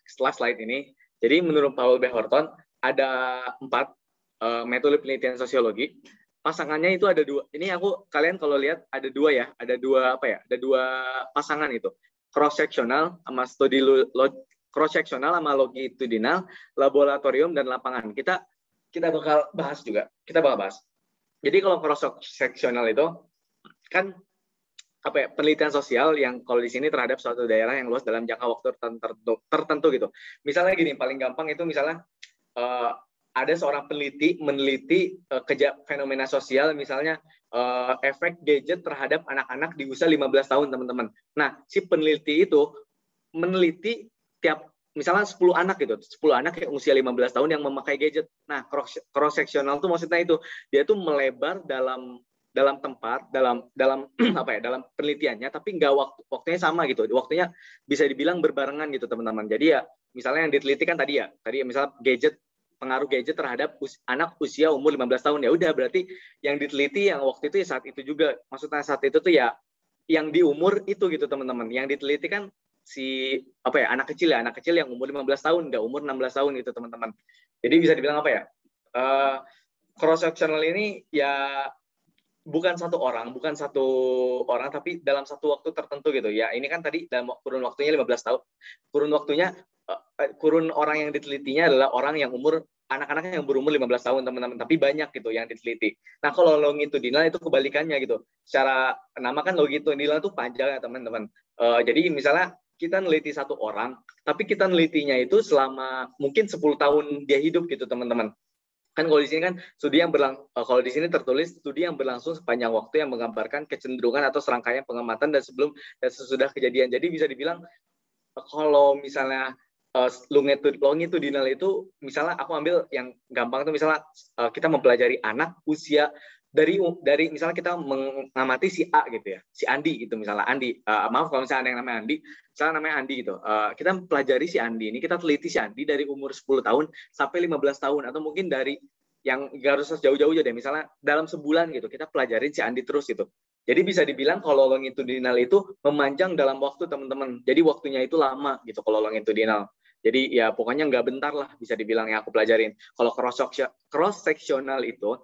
setelah slide ini. Jadi menurut Paul B. Horton ada 4 metode penelitian sosiologi. Pasangannya itu ada 2. Ini kalian kalau lihat ada 2 ya. Ada 2 Ada 2 pasangan itu. Cross sectional sama longitudinal, laboratorium dan lapangan. Kita bakal bahas juga. Jadi kalau cross sectional itu kan penelitian sosial yang kalau di sini terhadap suatu daerah yang luas dalam jangka waktu tertentu gitu. Misalnya gini, paling gampang itu misalnya ada seorang peneliti meneliti fenomena sosial, misalnya efek gadget terhadap anak-anak di usia 15 tahun, teman-teman. Nah, si peneliti itu meneliti misalnya 10 anak gitu, 10 anak yang usia 15 tahun yang memakai gadget. Nah, cross sectional tuh maksudnya itu dia tuh melebar dalam tempat, dalam dalam penelitiannya, tapi nggak waktunya sama gitu. Waktunya bisa dibilang berbarengan gitu, teman-teman. Jadi ya, misalnya yang diteliti kan tadi misalnya pengaruh gadget terhadap anak usia umur 15 tahun, ya udah berarti yang diteliti yang waktu itu ya saat itu juga. Maksudnya saat itu tuh ya yang di umur itu gitu, teman-teman. Yang diteliti kan anak kecil yang umur 15 tahun, nggak umur 16 tahun gitu, teman-teman. Jadi bisa dibilang cross sectional ini ya bukan satu orang, tapi dalam satu waktu tertentu gitu ya. Ini kan tadi dalam kurun waktunya 15 tahun. Kurun orang yang ditelitinya adalah orang yang anak-anak yang berumur 15 tahun, teman-teman, tapi banyak gitu yang diteliti. Nah, kalau longitudinal itu kebalikannya gitu. Secara nama kan longitudinal itu panjang ya, teman-teman. Jadi misalnya kita neliti satu orang, tapi kita nelitinya itu selama mungkin 10 tahun dia hidup gitu, teman-teman. Kan kalau di sini kan kalau di sini tertulis studi yang berlangsung sepanjang waktu yang menggambarkan kecenderungan atau serangkaian pengamatan dan sebelum dan sesudah kejadian. Jadi bisa dibilang kalau misalnya longitudinal itu, misalnya aku ambil yang gampang itu, misalnya kita mempelajari anak usia dari misalnya kita mengamati si A gitu ya, si Andi gitu, misalnya Andi, maaf kalau misalnya ada yang namanya Andi, misalnya namanya Andi gitu, kita mempelajari si Andi ini, kita teliti si Andi dari umur 10 tahun sampai 15 tahun, atau mungkin dari yang gak harus jauh-jauh aja deh, misalnya dalam sebulan gitu, kita pelajarin si Andi terus gitu. Jadi bisa dibilang kalau longitudinal itu memanjang dalam waktu, teman-teman. Jadi waktunya itu lama gitu kalau longitudinal. Jadi ya pokoknya nggak bentar lah bisa dibilang yang aku pelajarin. Kalau cross sectional itu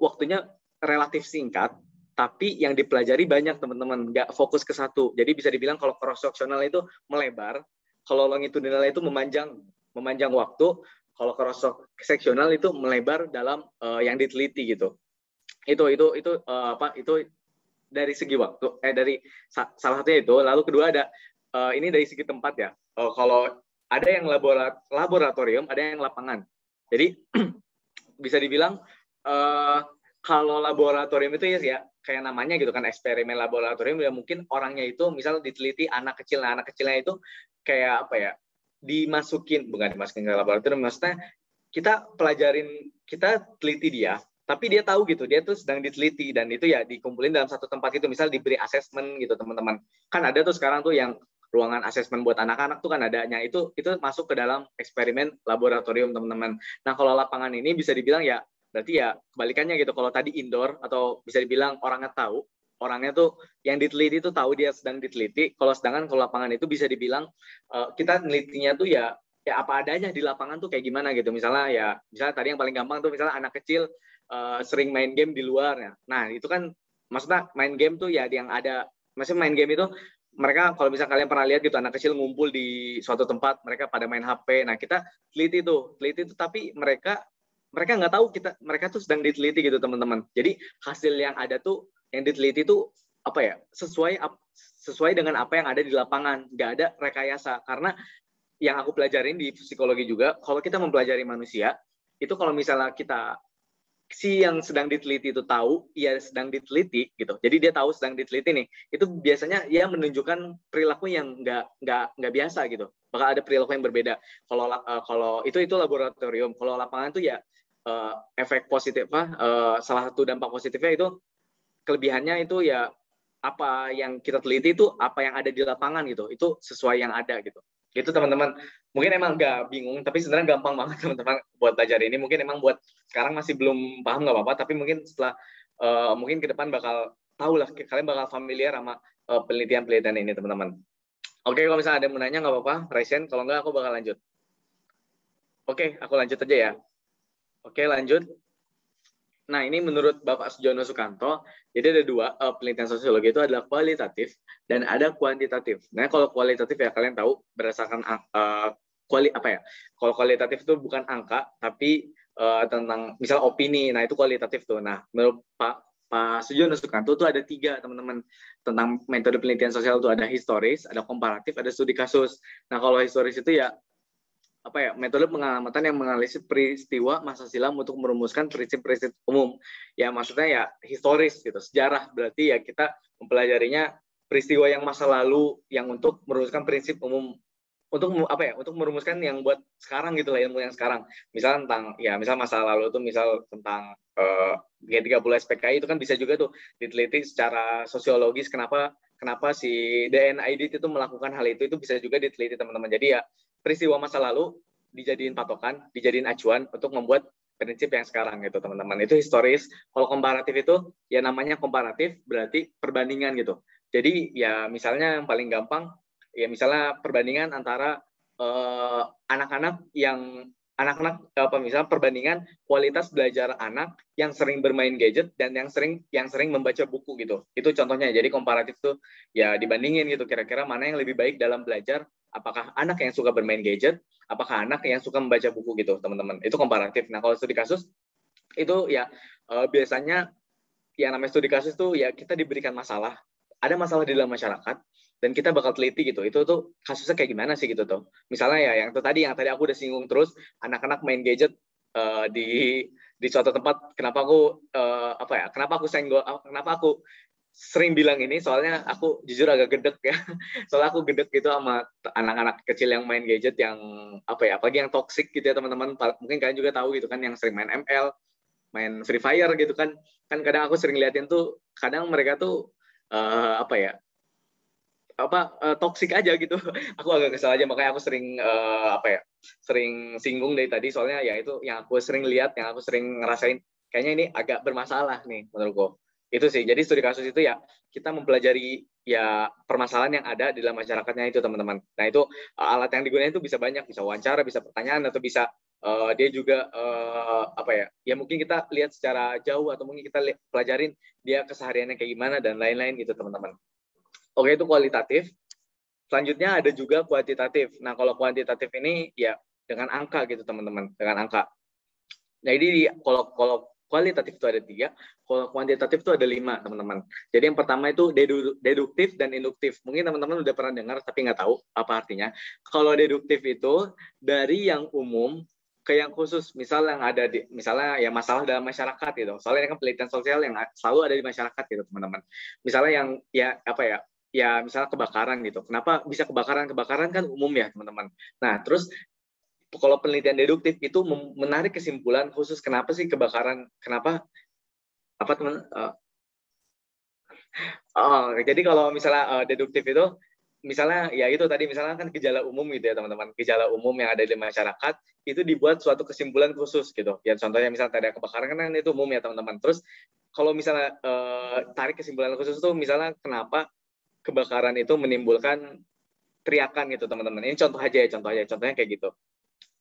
waktunya relatif singkat, tapi yang dipelajari banyak, teman-teman. Nggak fokus ke satu. Jadi bisa dibilang kalau cross sectional itu melebar, kalau longitudinal itu memanjang waktu, kalau cross sectional itu melebar dalam yang diteliti gitu. Itu dari segi waktu, dari salah satunya itu. Lalu kedua ada ini dari segi tempat ya. Kalau ada yang laboratorium, ada yang lapangan. Jadi bisa dibilang kalau laboratorium itu ya kayak namanya gitu kan, eksperimen laboratorium, ya mungkin orangnya itu misal diteliti anak kecil. Nah, anak kecilnya itu kayak dimasukin ke laboratorium, maksudnya kita teliti dia, tapi dia tahu gitu, dia tuh sedang diteliti, dan itu ya dikumpulin dalam satu tempat itu, misal diberi asesmen gitu, teman-teman. Kan ada tuh sekarang tuh yang ruangan asesmen buat anak-anak tuh kan adanya, itu masuk ke dalam eksperimen laboratorium, teman-teman. Nah, kalau lapangan ini bisa dibilang ya berarti ya kebalikannya gitu. Kalau tadi indoor, atau bisa dibilang orangnya tuh yang diteliti itu tahu dia sedang diteliti. Sedangkan kalau lapangan itu bisa dibilang kita nelitinya tuh ya apa adanya di lapangan tuh kayak gimana gitu. Misalnya tadi yang paling gampang tuh misalnya anak kecil sering main game di luar ya. Nah, itu kan maksudnya main game tuh ya yang ada, maksudnya main game itu mereka, kalau misalnya kalian pernah lihat gitu, anak kecil ngumpul di suatu tempat, mereka pada main HP. Nah, kita teliti tuh, tapi mereka nggak tahu mereka tuh sedang diteliti gitu, teman-teman. Jadi hasil yang ada tuh yang diteliti tuh sesuai sesuai dengan apa yang ada di lapangan, nggak ada rekayasa. Karena yang aku pelajarin di psikologi juga, kalau kita mempelajari manusia, itu kalau misalnya kita si yang sedang diteliti itu tahu ia sedang diteliti gitu, jadi dia tahu sedang diteliti nih, itu biasanya ia menunjukkan perilaku yang nggak biasa gitu, bakal ada perilaku yang berbeda. Kalau itu laboratorium. Kalau lapangan tuh ya efek positif salah satu dampak positifnya itu, kelebihannya itu ya apa yang kita teliti itu apa yang ada di lapangan gitu, itu sesuai yang ada gitu. Gitu teman-teman. Mungkin emang nggak bingung, tapi sebenarnya gampang banget teman-teman buat belajar ini. Mungkin emang buat sekarang masih belum paham nggak apa-apa, tapi mungkin setelah mungkin ke depan bakal tahu lah, kalian bakal familiar sama penelitian-penelitian ini teman-teman. Oke, kalau misalnya ada yang mau nanya nggak apa-apa, Raisen. Kalau nggak aku bakal lanjut. Oke, aku lanjut aja ya. Oke, lanjut. Nah, ini menurut Bapak Sujono Sukanto, jadi ada dua penelitian sosiologi, itu adalah kualitatif dan ada kuantitatif. Nah, kalau kualitatif ya kalian tahu berdasarkan kalau kualitatif itu bukan angka, tapi tentang misal opini. Nah, itu kualitatif tuh. Nah, menurut Pak Sujono Sukanto itu ada 3 teman-teman tentang metode penelitian sosial, itu ada historis, ada komparatif, ada studi kasus. Nah, kalau historis itu ya metode pengamatan yang menganalisis peristiwa masa silam untuk merumuskan prinsip-prinsip umum. Ya maksudnya ya historis gitu, sejarah. Berarti ya kita mempelajarinya peristiwa yang masa lalu yang untuk merumuskan prinsip umum, untuk merumuskan yang buat sekarang gitu lah, ilmu yang sekarang. Misal misal masa lalu itu misal tentang G30 SPKI itu kan bisa juga tuh diteliti secara sosiologis, kenapa si DNID itu melakukan hal itu bisa juga diteliti teman-teman. Jadi ya peristiwa masa lalu dijadiin patokan, dijadiin acuan untuk membuat prinsip yang sekarang gitu teman-teman. Itu historis. Kalau komparatif itu ya namanya komparatif, berarti perbandingan gitu. Jadi ya misalnya yang paling gampang ya misalnya perbandingan antara misalnya perbandingan kualitas belajar anak yang sering bermain gadget dan yang sering membaca buku gitu. Itu contohnya. Jadi komparatif tuh ya dibandingin gitu, kira-kira mana yang lebih baik dalam belajar, apakah anak yang suka bermain gadget, apakah anak yang suka membaca buku gitu teman-teman. Itu komparatif. Nah, kalau studi kasus itu ya biasanya yang namanya studi kasus tuh ya kita diberikan masalah, ada masalah di dalam masyarakat, dan kita bakal teliti gitu, itu tuh kasusnya kayak gimana sih gitu tuh. Misalnya ya yang tadi aku udah singgung terus, anak-anak main gadget di suatu tempat. Kenapa aku sering bilang ini, soalnya aku jujur agak gedek ya. Soalnya aku gedek gitu sama anak-anak kecil yang main gadget, yang apalagi yang toxic gitu ya teman-teman. Mungkin kalian juga tahu gitu kan, yang sering main ML, main Free Fire gitu kan kadang aku sering liatin tuh, kadang mereka tuh toksik aja gitu. Aku agak kesal aja, makanya aku sering sering singgung dari tadi, soalnya ya itu yang aku sering lihat, yang aku sering ngerasain, kayaknya ini agak bermasalah nih menurutku. Itu sih. Jadi studi kasus itu ya kita mempelajari ya permasalahan yang ada di dalam masyarakatnya itu teman-teman. Nah, itu alat yang digunakan itu bisa banyak, bisa wawancara, bisa pertanyaan, atau bisa dia juga ya mungkin kita lihat secara jauh, atau mungkin kita pelajarin dia kesehariannya kayak gimana dan lain-lain gitu teman-teman. Oke, itu kualitatif. Selanjutnya ada juga kuantitatif. Nah, kalau kuantitatif ini ya dengan angka gitu teman-teman, dengan angka. Nah, ini kalau kualitatif itu ada 3, kalau kuantitatif itu ada 5 teman-teman. Jadi yang pertama itu deduktif dan induktif. Mungkin teman-teman udah pernah dengar tapi nggak tahu apa artinya. Kalau deduktif itu dari yang umum ke yang khusus, misal yang ada misalnya ya masalah dalam masyarakat gitu. Soalnya ini kan penelitian sosial yang selalu ada di masyarakat gitu teman-teman. Misalnya yang ya misalnya kebakaran gitu. Kenapa bisa kebakaran? Kebakaran kan umum ya teman-teman. Nah, terus kalau penelitian deduktif itu menarik kesimpulan khusus, kenapa sih kebakaran, jadi kalau misalnya deduktif itu misalnya ya itu tadi, misalnya kan gejala umum gitu ya teman-teman, gejala umum yang ada di masyarakat itu dibuat suatu kesimpulan khusus gitu ya. Contohnya misalnya tadi ada kebakaran kan itu umum ya teman-teman. Terus kalau misalnya tarik kesimpulan khusus itu misalnya kenapa kebakaran itu menimbulkan teriakan gitu teman-teman. Ini contohnya kayak gitu.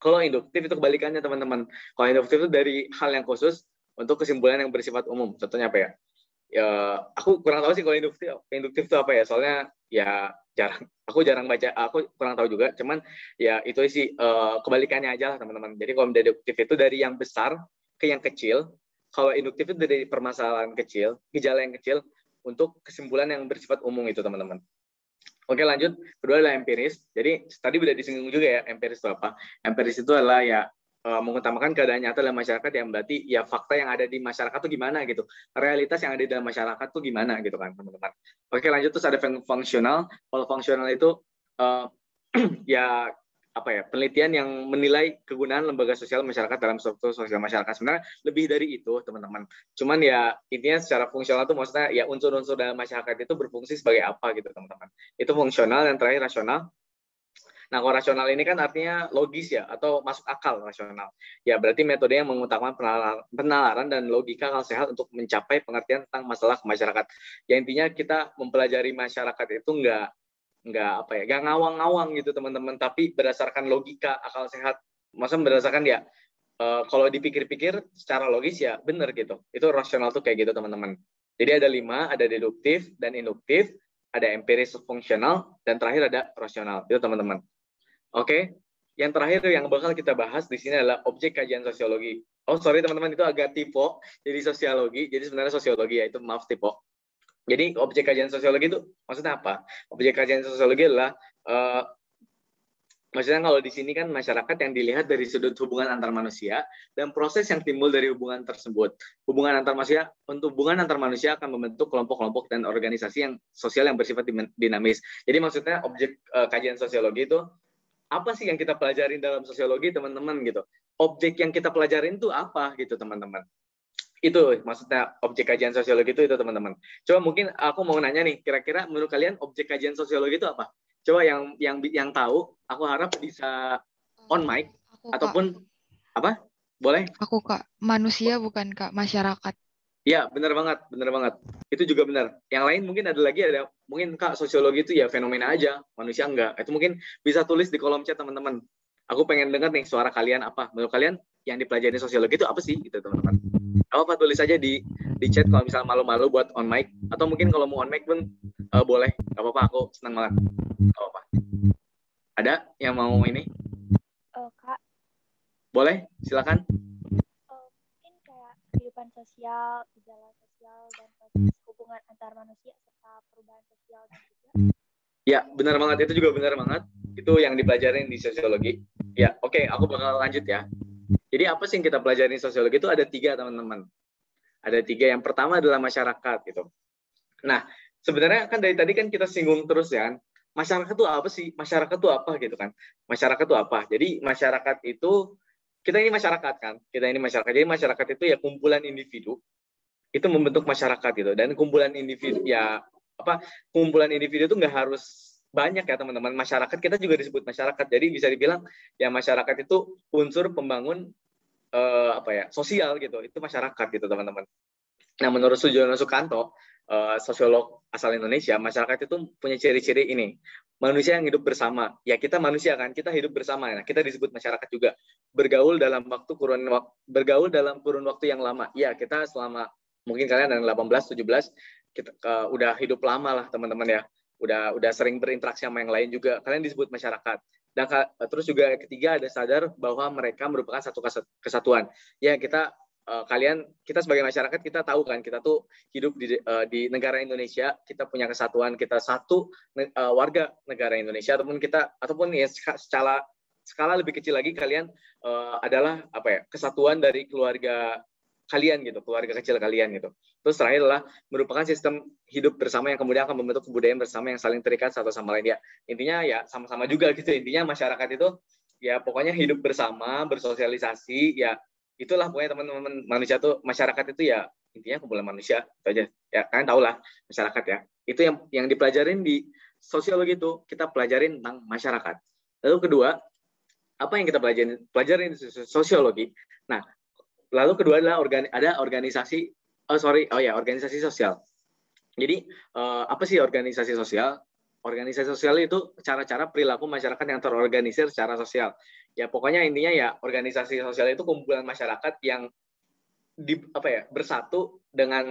Kalau induktif itu kebalikannya teman-teman. Kalau induktif itu dari hal yang khusus untuk kesimpulan yang bersifat umum. Contohnya apa ya? Ya, aku kurang tahu sih kalau induktif itu apa ya. Soalnya ya aku jarang baca, aku kurang tahu juga. Cuman ya itu sih kebalikannya aja lah teman-teman. Jadi kalau deduktif itu dari yang besar ke yang kecil. Kalau induktif itu dari permasalahan kecil, gejala yang kecil untuk kesimpulan yang bersifat umum itu teman-teman. Oke, lanjut. Kedua adalah empiris. Jadi tadi udah disinggung juga ya, empiris itu apa? Empiris itu adalah ya mengutamakan keadaan nyata dalam masyarakat, yang berarti ya fakta yang ada di masyarakat tuh gimana gitu. Realitas yang ada di dalam masyarakat tuh gimana gitu kan, teman-teman. Oke, lanjut. Terus ada fungsional. Kalau fungsional itu ya apa ya, penelitian yang menilai kegunaan lembaga sosial masyarakat dalam struktur sosial masyarakat. Sebenarnya lebih dari itu, teman-teman. Cuman ya intinya secara fungsional itu maksudnya ya unsur-unsur dalam masyarakat itu berfungsi sebagai apa gitu, teman-teman. Itu fungsional. Yang terakhir rasional. Nah, kalau rasional ini kan artinya logis ya, atau masuk akal rasional. Ya, berarti metode yang mengutamakan penalaran dan logika akal sehat untuk mencapai pengertian tentang masalah masyarakat. Ya, intinya kita mempelajari masyarakat itu nggak apa ya, nggak ngawang-ngawang gitu teman-teman, tapi berdasarkan logika akal sehat. Maksudnya berdasarkan ya kalau dipikir-pikir secara logis ya benar gitu. Itu rasional tuh kayak gitu teman-teman. Jadi ada 5, ada deduktif dan induktif, ada empiris, fungsional, dan terakhir ada rasional. Itu teman-teman. Oke. Yang terakhir yang bakal kita bahas di sini adalah objek kajian sosiologi. Oh sorry teman-teman, itu agak typo. Jadi sosiologi, jadi sebenarnya sosiologi ya, itu maaf typo. Jadi objek kajian sosiologi itu maksudnya apa? Objek kajian sosiologi adalah maksudnya kalau di sini kan masyarakat yang dilihat dari sudut hubungan antar manusia dan proses yang timbul dari hubungan tersebut. Hubungan antar manusia akan membentuk kelompok-kelompok dan organisasi yang sosial yang bersifat dinamis. Jadi maksudnya objek kajian sosiologi itu apa sih yang kita pelajarin dalam sosiologi, teman-teman gitu. Objek yang kita pelajarin itu apa gitu, teman-teman. Itu maksudnya objek kajian sosiologi itu teman-teman. Coba mungkin aku mau nanya nih, kira-kira menurut kalian objek kajian sosiologi itu apa? Coba yang tahu, aku harap bisa on mic ataupun apa? Boleh? Aku Kak, manusia bukan Kak, masyarakat. Iya, benar banget, benar banget. Itu juga benar. Yang lain mungkin ada lagi, ada mungkin Kak, sosiologi itu ya fenomena aja, manusia enggak. Itu mungkin bisa tulis di kolom chat teman-teman. Aku pengen dengar nih suara kalian apa. Menurut kalian yang dipelajari sosiologi itu apa sih gitu teman-teman? Apa tulis aja di chat kalau misalnya malu-malu buat on mic, atau mungkin kalau mau on mic pun boleh, nggak apa-apa, aku senang banget. Nggak apa-apa. Ada yang mau ini? Kak, boleh, silakan. Mungkin kayak kehidupan sosial, gejala sosial, dan proses hubungan antar manusia serta perubahan sosial dan juga. Ya, benar banget, itu juga benar banget. Itu yang dipelajarin di sosiologi. Ya, oke, aku bakal lanjut ya. Jadi apa sih yang kita pelajari di sosiologi itu ada 3 teman-teman. Ada 3. Yang pertama adalah masyarakat gitu. Nah, sebenarnya kan dari tadi kan kita singgung terus ya. Masyarakat itu apa sih? Masyarakat itu apa gitu kan? Masyarakat itu apa? Jadi masyarakat itu, kita ini masyarakat kan? Kita ini masyarakat. Jadi masyarakat itu ya kumpulan individu. Itu membentuk masyarakat gitu. Dan kumpulan individu ya kumpulan individu itu nggak harus banyak ya teman-teman. Masyarakat kita juga disebut masyarakat. Jadi bisa dibilang ya masyarakat itu unsur pembangun sosial gitu. Itu masyarakat gitu teman-teman. Nah, menurut Sujono Sukanto, sosiolog asal Indonesia, masyarakat itu punya ciri-ciri ini. Manusia yang hidup bersama. Ya kita manusia kan, kita hidup bersama. Nah, kita disebut masyarakat juga. Bergaul dalam kurun waktu yang lama. Ya, kita selama mungkin kalian dari 18, 17 kita udah hidup lama lah teman-teman ya. Udah sering berinteraksi sama yang lain juga. Kalian disebut masyarakat. Dan terus juga ketiga ada sadar bahwa mereka merupakan satu kesatuan. Ya, kita sebagai masyarakat kita tahu kan, kita tuh hidup di negara Indonesia, kita punya kesatuan, kita satu warga negara Indonesia, ataupun ya skala lebih kecil lagi, kalian adalah kesatuan dari keluarga kalian gitu, keluarga kecil kalian gitu. Terus terakhir adalah merupakan sistem hidup bersama yang kemudian akan membentuk kebudayaan bersama yang saling terikat satu sama lain ya. Intinya ya sama-sama juga gitu. Intinya masyarakat itu ya pokoknya hidup bersama, bersosialisasi ya. Itulah pokoknya teman-teman, manusia tuh, masyarakat itu ya intinya kumpulan manusia, itu aja. Ya kalian tahu lah masyarakat ya. Itu yang dipelajarin di sosiologi itu, kita pelajarin tentang masyarakat. Lalu kedua, apa yang kita pelajarin di sosiologi? Nah, lalu kedua adalah organisasi sosial. Jadi apa sih organisasi sosial? Organisasi sosial itu cara-cara perilaku masyarakat yang terorganisir secara sosial. Ya pokoknya intinya ya organisasi sosial itu kumpulan masyarakat yang bersatu dengan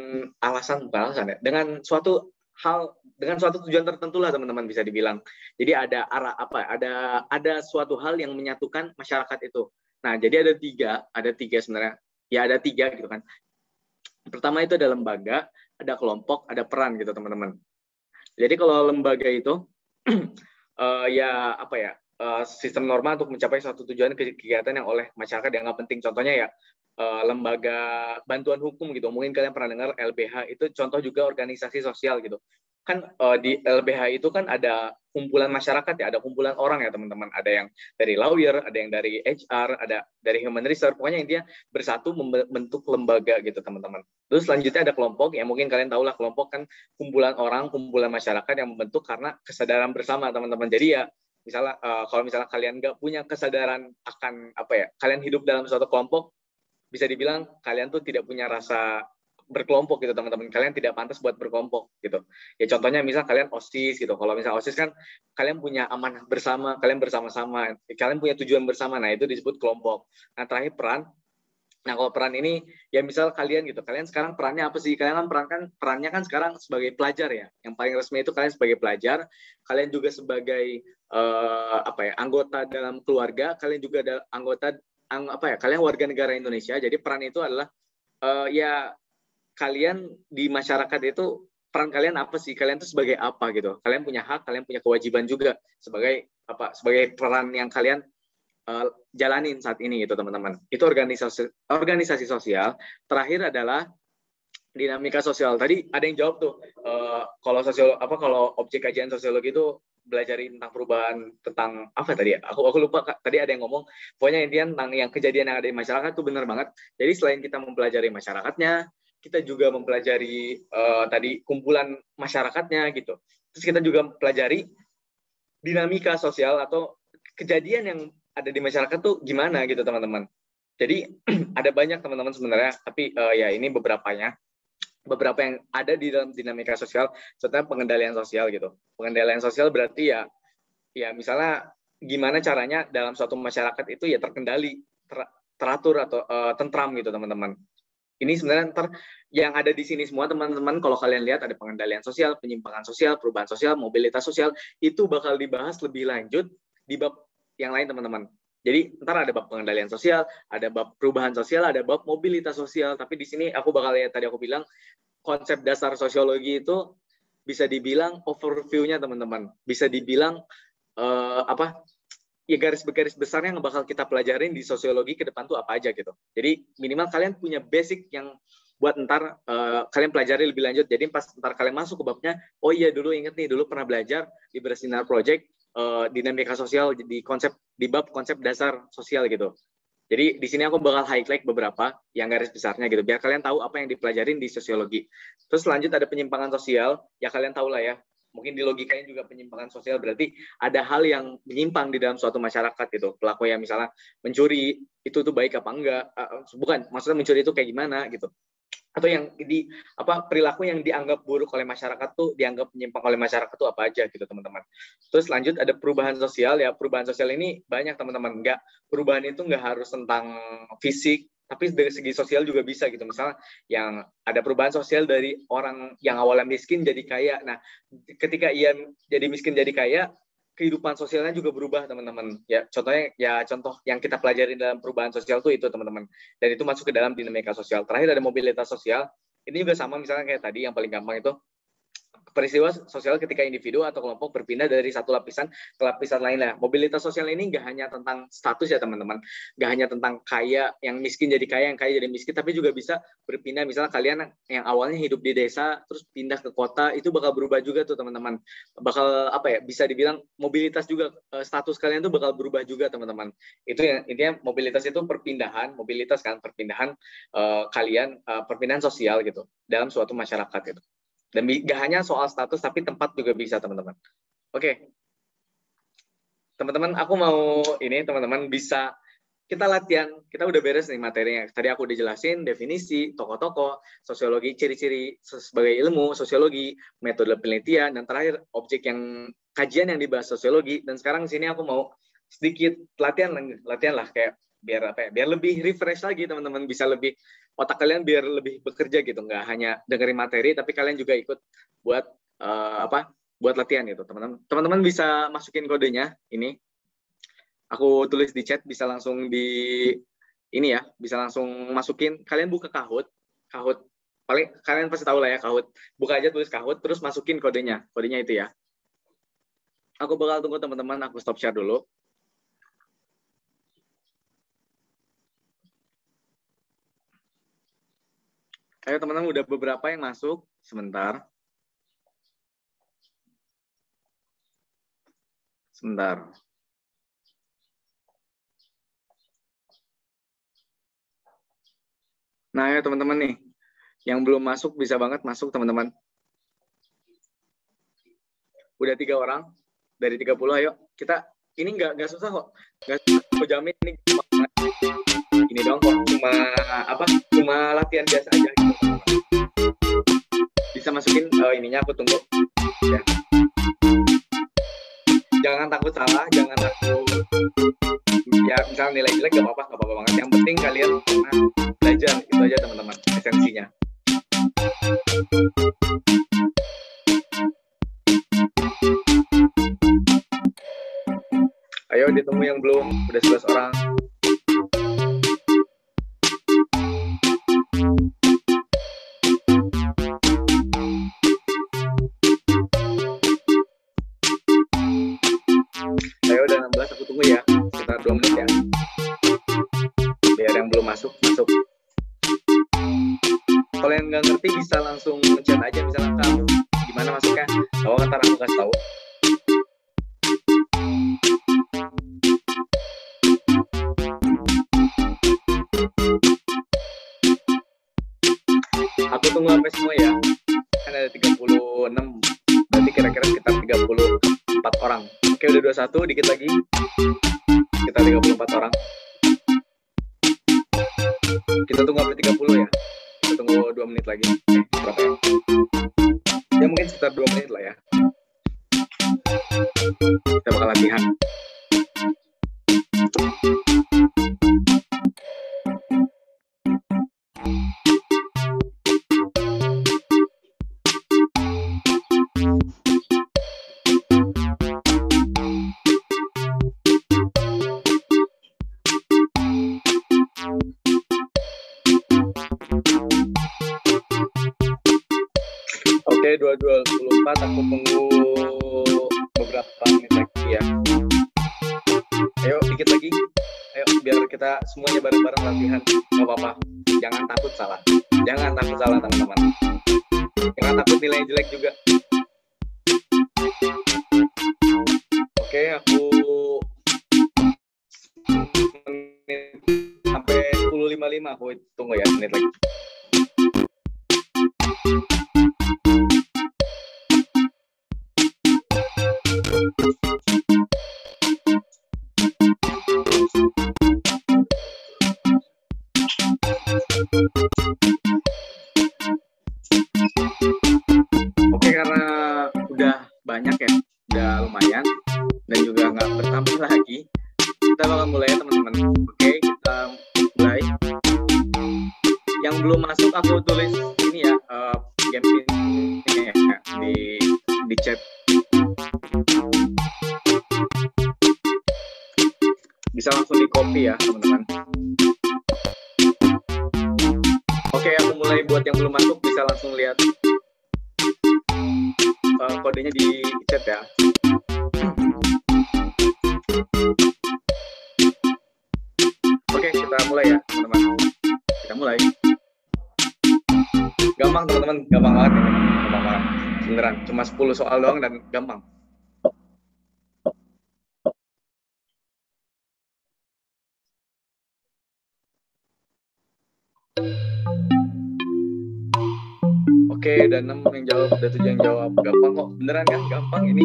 dengan suatu hal, dengan suatu tujuan tertentu lah teman-teman, bisa dibilang. Jadi ada suatu hal yang menyatukan masyarakat itu. Nah, jadi ada tiga sebenarnya. Ya ada 3 gitu kan. Pertama itu ada lembaga, ada kelompok, ada peran gitu teman-teman. Jadi kalau lembaga itu ya apa ya, sistem norma untuk mencapai suatu tujuan kegiatan yang oleh masyarakat dianggap penting. Contohnya ya lembaga bantuan hukum gitu. Mungkin kalian pernah dengar LBH, itu contoh juga organisasi sosial gitu. Kan di LBH itu kan ada kumpulan masyarakat ya, ada kumpulan orang ya teman-teman. Ada yang dari lawyer, ada yang dari HR, ada dari human research. Pokoknya intinya bersatu membentuk lembaga gitu teman-teman. Terus selanjutnya ada kelompok, ya mungkin kalian tahu lah kelompok kan kumpulan orang, kumpulan masyarakat yang membentuk karena kesadaran bersama teman-teman. Jadi ya misalnya kalau misalnya kalian nggak punya kesadaran akan apa ya, kalian hidup dalam suatu kelompok, bisa dibilang kalian tuh tidak punya rasa berkelompok gitu teman-teman. Kalian tidak pantas buat berkelompok gitu. Ya contohnya misal kalian OSIS gitu. Kalau misal OSIS kan kalian punya amanah bersama, kalian bersama-sama, kalian punya tujuan bersama. Nah, itu disebut kelompok. Nah, terakhir peran. Nah, kalau peran ini ya misal kalian gitu. Kalian sekarang perannya apa sih? Kalian kan perannya kan sekarang sebagai pelajar ya. Yang paling resmi itu kalian sebagai pelajar, kalian juga sebagai apa ya, anggota dalam keluarga, kalian juga ada anggota apa ya? Kalian warga negara Indonesia. Jadi peran itu adalah ya kalian di masyarakat itu peran kalian apa sih? Kalian tuh sebagai apa gitu? Kalian punya hak, kalian punya kewajiban juga sebagai apa? Sebagai peran yang kalian jalanin saat ini gitu teman-teman. Itu organisasi sosial. Terakhir adalah dinamika sosial. Tadi ada yang jawab tuh kalau objek kajian sosiologi itu belajar tentang perubahan, tentang apa tadi ya? Aku lupa Kak. Tadi ada yang ngomong pokoknya intinya tentang yang kejadian yang ada di masyarakat tuh benar banget. Jadi selain kita mempelajari masyarakatnya, kita juga mempelajari tadi kumpulan masyarakatnya gitu. Terus kita juga mempelajari dinamika sosial atau kejadian yang ada di masyarakat tuh gimana gitu teman-teman. Jadi ada banyak teman-teman sebenarnya, tapi ya ini beberapa yang ada di dalam dinamika sosial, contohnya pengendalian sosial gitu. Pengendalian sosial berarti ya misalnya gimana caranya dalam suatu masyarakat itu ya terkendali, teratur atau tentram gitu teman-teman. Ini sebenarnya ntar yang ada di sini semua teman-teman, kalau kalian lihat ada pengendalian sosial, penyimpangan sosial, perubahan sosial, mobilitas sosial, itu bakal dibahas lebih lanjut di bab yang lain teman-teman. Jadi ntar ada bab pengendalian sosial, ada bab perubahan sosial, ada bab mobilitas sosial. Tapi di sini aku bakal lihat, tadi aku bilang konsep dasar sosiologi itu bisa dibilang overview-nya teman-teman. Bisa dibilang ya garis besarnya yang bakal kita pelajarin di sosiologi ke depan tuh apa aja gitu. Jadi minimal kalian punya basic yang buat ntar kalian pelajari lebih lanjut. Jadi pas ntar kalian masuk ke babnya, oh iya dulu inget nih, dulu pernah belajar di Bersinar Project dinamika sosial di bab konsep dasar sosial gitu. Jadi di sini aku bakal highlight beberapa yang garis besarnya gitu, biar kalian tahu apa yang dipelajarin di sosiologi. Terus lanjut ada penyimpangan sosial, ya kalian tahu lah ya, mungkin di logikanya juga penyimpangan sosial berarti ada hal yang menyimpang di dalam suatu masyarakat gitu. Pelaku yang misalnya mencuri, itu tuh baik apa enggak? Bukan, maksudnya mencuri itu kayak gimana gitu. Atau yang perilaku yang dianggap buruk oleh masyarakat tuh dianggap menyimpang oleh masyarakat tuh apa aja gitu teman-teman. Terus lanjut ada perubahan sosial, ya perubahan sosial ini banyak teman-teman. Perubahan itu nggak harus tentang fisik, tapi dari segi sosial juga bisa gitu. Misalnya yang ada perubahan sosial dari orang yang awalnya miskin jadi kaya. Nah, ketika ia jadi miskin jadi kaya, kehidupan sosialnya juga berubah teman-teman. Ya contohnya contoh yang kita pelajari dalam perubahan sosial itu teman-teman. Dan itu masuk ke dalam dinamika sosial. Terakhir ada mobilitas sosial. Ini juga sama misalnya kayak tadi yang paling gampang itu peristiwa sosial ketika individu atau kelompok berpindah dari satu lapisan ke lapisan lainnya. Mobilitas sosial ini nggak hanya tentang status ya teman-teman, nggak hanya tentang kaya yang miskin jadi kaya, yang kaya jadi miskin, tapi juga bisa berpindah. Misalnya kalian yang awalnya hidup di desa terus pindah ke kota, itu bakal berubah juga tuh teman-teman. Bakal bisa dibilang mobilitas juga, status kalian tuh bakal berubah juga teman-teman. Itu yang intinya mobilitas itu perpindahan, mobilitas kan perpindahan kalian, perpindahan sosial gitu dalam suatu masyarakat gitu. Dan gak hanya soal status, tapi tempat juga bisa, teman-teman. Oke. Teman-teman, aku mau teman-teman bisa kita latihan. Kita udah beres nih materinya. Tadi aku udah jelasin definisi, tokoh-tokoh, sosiologi, ciri-ciri sebagai ilmu, sosiologi, metode penelitian, dan terakhir objek yang kajian yang dibahas sosiologi. Dan sekarang di sini aku mau sedikit latihan lah kayak biar lebih refresh lagi teman-teman, bisa lebih otak kalian biar lebih bekerja gitu, nggak hanya dengerin materi tapi kalian juga ikut buat buat latihan gitu teman-teman. Bisa masukin kodenya, ini aku tulis di chat, bisa langsung bisa langsung masukin. Kalian buka Kahoot paling kalian pasti tahu lah ya Kahoot. Buka aja tulis Kahoot, terus masukin kodenya itu ya. Aku bakal tunggu teman-teman, aku stop share dulu. Ayo teman-teman, udah beberapa yang masuk. Sebentar. Nah ya teman-teman nih, yang belum masuk bisa banget masuk teman-teman. Udah 3 orang dari 30, ayo kita ini nggak susah kok, nggak susah, aku jamin ini doang kok, cuma latihan biasa aja gitu. Bisa masukin ininya, aku tunggu ya. Jangan takut salah, jangan takut ya misalnya nilai jelek, gak apa-apa banget, yang penting kalian pernah belajar, itu aja teman-teman esensinya. Ayo ditunggu yang belum, udah 11 orang. Ayo udah 16, aku tunggu ya, sekitar 2 menit ya. Biar yang belum masuk. Kalau yang nggak ngerti bisa langsung chat aja, misalnya kamu gimana masuknya, kalau ntar aku kasih tahu. Aku tunggu sampai semua ya. Kan ada 36, berarti kira-kira sekitar 34 orang. Oke, udah 21, dikit lagi. Sekitar 34 orang. Kita tunggu sampai 30 ya. Kita tunggu 2 menit lagi. Berapa ya? Ya mungkin sekitar 2 menit lah ya. Kita bakal latihan. Oke, 22.24, aku tunggu beberapa menit lagi ya. Ayo, dikit lagi. Ayo, biar kita semuanya bareng-bareng latihan. Gak apa-apa, jangan takut salah. Jangan takut salah, teman-teman. Jangan takut nilai jelek juga. Oke, aku sampai 10.55, aku tunggu ya, menit lagi. Oke, karena udah banyak ya, udah lumayan, dan juga nggak bertambah lagi, kita bakal mulai ya teman-teman. Oke, kita mulai. Yang belum masuk aku tulis ini ya, game ini ya, di chat. Bisa langsung di copy ya teman-teman. Oke, aku mulai. Buat yang belum masuk bisa langsung lihat kodenya di chat ya. Oke, kita mulai ya teman-teman. Kita mulai. Gampang teman-teman, gampang banget ini. Gampang banget. Beneran, cuma 10 soal doang dan gampang. Oke, ada 6 yang jawab, ada 7 yang jawab. Gampang kok, beneran kan? Gampang ini.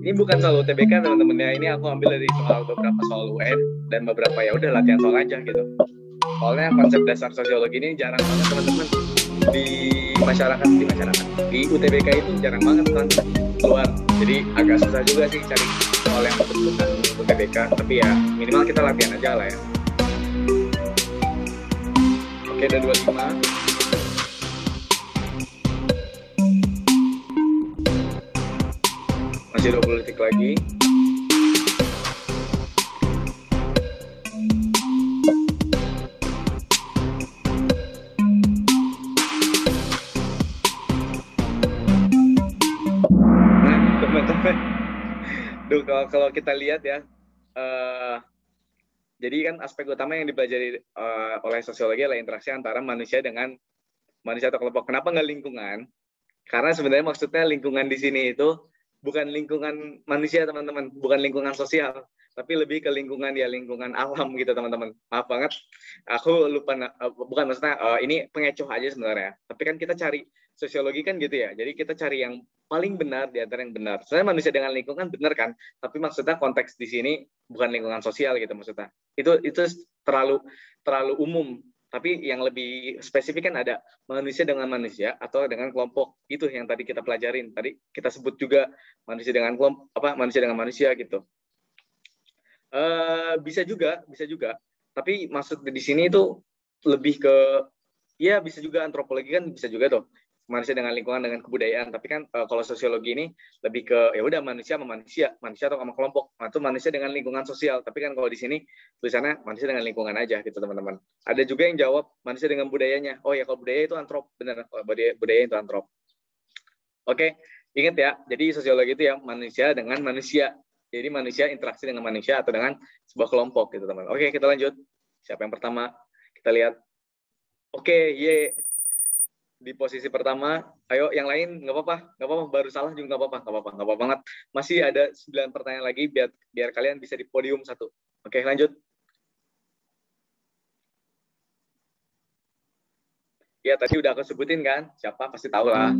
Ini bukan soal UTBK teman-teman ya. Ini aku ambil dari beberapa soal UN dan beberapa ya udah latihan soal aja gitu. Soalnya konsep dasar sosiologi ini jarang banget teman-teman di masyarakat. Di UTBK itu jarang banget kan keluar. Jadi agak susah juga sih cari soal yang betul-betul UTBK. Tapi ya minimal kita latihan aja lah ya. Oke, ada 25. Masih 20 detik lagi. kalau kita lihat ya, jadi kan aspek utama yang dipelajari oleh sosiologi adalah interaksi antara manusia dengan manusia atau kelompok. Kenapa nggak lingkungan? Karena sebenarnya maksudnya lingkungan di sini itu bukan lingkungan manusia, teman-teman, bukan lingkungan sosial, tapi lebih ke lingkungan lingkungan alam gitu, teman-teman. Maaf banget, aku lupa, bukan maksudnya ini pengecoh aja sebenarnya. Tapi kan kita cari sosiologi kan gitu ya. Jadi kita cari yang paling benar di antara yang benar. Sebenarnya manusia dengan lingkungan benar kan, tapi maksudnya konteks di sini bukan lingkungan sosial gitu maksudnya. Itu terlalu umum. Tapi yang lebih spesifik kan ada manusia dengan manusia atau dengan kelompok. Itu yang tadi kita pelajarin. Tadi kita sebut juga manusia dengan kelompok, manusia dengan manusia gitu. Bisa juga. Tapi maksud di sini itu lebih ke, ya bisa juga antropologi kan bisa juga tuh. Manusia dengan lingkungan, dengan kebudayaan. Tapi kan kalau sosiologi ini lebih ke ya udah manusia sama manusia atau sama kelompok. Atau manusia dengan lingkungan sosial. Tapi kan kalau di sini tulisannya manusia dengan lingkungan aja gitu, teman-teman. Ada juga yang jawab manusia dengan budayanya. Oh ya, kalau budaya itu antrop, benar. Kalau budaya itu antrop. Oke, ingat ya. Jadi sosiologi itu ya manusia dengan manusia. Jadi manusia interaksi dengan manusia atau dengan sebuah kelompok gitu, teman. Oke, kita lanjut. Siapa yang pertama? Kita lihat. Oke, di posisi pertama. Ayo, yang lain nggak apa-apa. Baru salah juga nggak apa-apa banget. Masih ada 9 pertanyaan lagi biar kalian bisa di podium 1. Oke, lanjut. Ya, tadi udah aku sebutin kan. Siapa pasti tahu lah.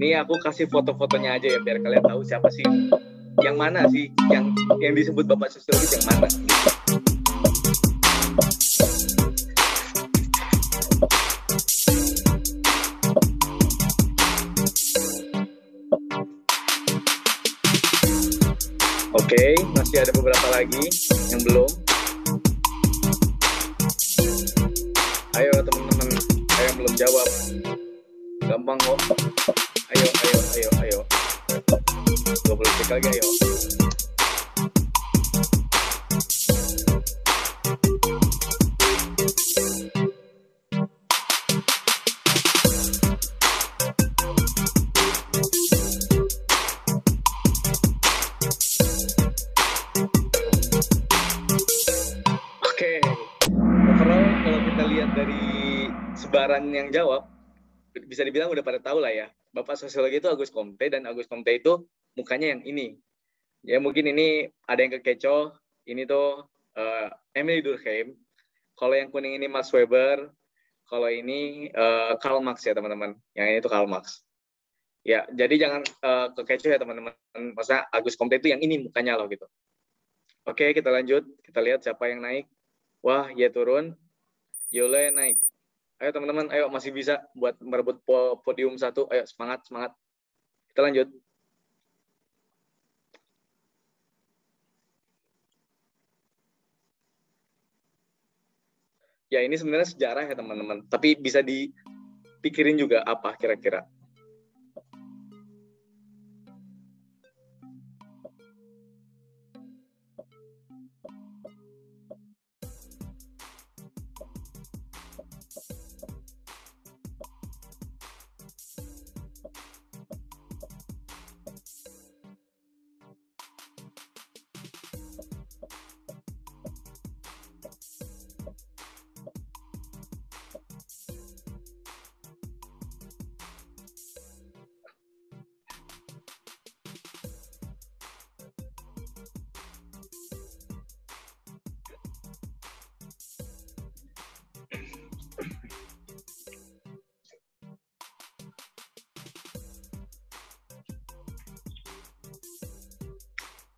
Ini aku kasih foto-fotonya aja ya biar kalian tahu siapa sih. Yang mana sih yang disebut Bapak Sosiologis yang mana? Oke, masih ada beberapa lagi yang belum. Ayo teman-teman, ayo yang belum jawab. Gampang kok. Ayo. 20 detik lagi, ayo. Oke. Overall kalau kita lihat dari sebaran yang jawab, bisa dibilang udah pada tahu lah ya. Bapak Sosiologi itu Auguste Comte, dan Auguste Comte itu mukanya yang ini. Ya mungkin ini ada yang kekecoh. Ini tuh Emily Durkheim. Kalau yang kuning ini Max Weber. Kalau ini Karl Marx ya teman-teman. Yang ini tuh Karl Marx. Ya, jadi jangan kekecoh ya teman-teman. Maksudnya Auguste Comte itu yang ini mukanya loh gitu. Oke, kita lanjut. Kita lihat siapa yang naik. Wah, ya turun. Yole naik. Ayo teman-teman, ayo masih bisa buat merebut podium 1. Ayo semangat. Kita lanjut. Ya ini sebenarnya sejarah ya teman-teman. Tapi bisa dipikirin juga apa kira-kira.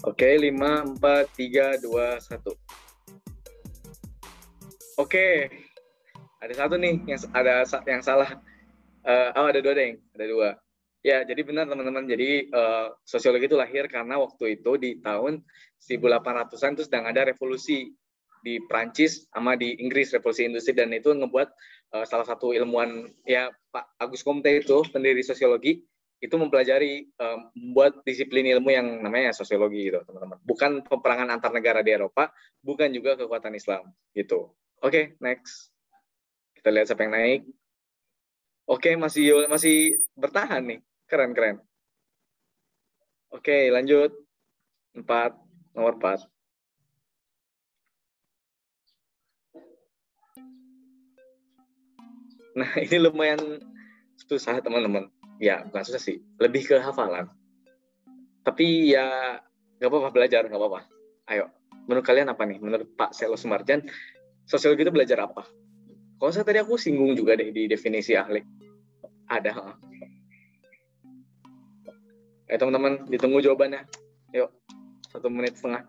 Oke, 5, 4, 3, 2, 1. Oke, ada satu nih yang salah. Ada 2 deh, ada 2. Ya, jadi benar teman-teman. Jadi sosiologi itu lahir karena waktu itu di tahun 1800-an itu sedang ada revolusi di Prancis sama di Inggris, revolusi industri, dan itu ngebuat salah satu ilmuwan ya Pak Auguste Comte itu pendiri sosiologi itu mempelajari membuat disiplin ilmu yang namanya sosiologi gitu teman-teman. Bukan peperangan antar negara di Eropa, bukan juga kekuatan Islam gitu. Oke, next. Kita lihat siapa yang naik. Oke, masih bertahan nih. Keren. Oke, lanjut. 4, nomor 4. Nah, ini lumayan susah, teman-teman. Ya, bukan susah sih. Lebih ke hafalan. Tapi ya, nggak apa-apa belajar, nggak apa-apa. Ayo, menurut kalian apa nih? Menurut Pak Selo Sumarjan, sosiologi itu belajar apa? Kalau saya tadi aku singgung juga deh di definisi ahli. Ada. Ayo teman-teman, ditunggu jawabannya. Yuk, 1 menit setengah.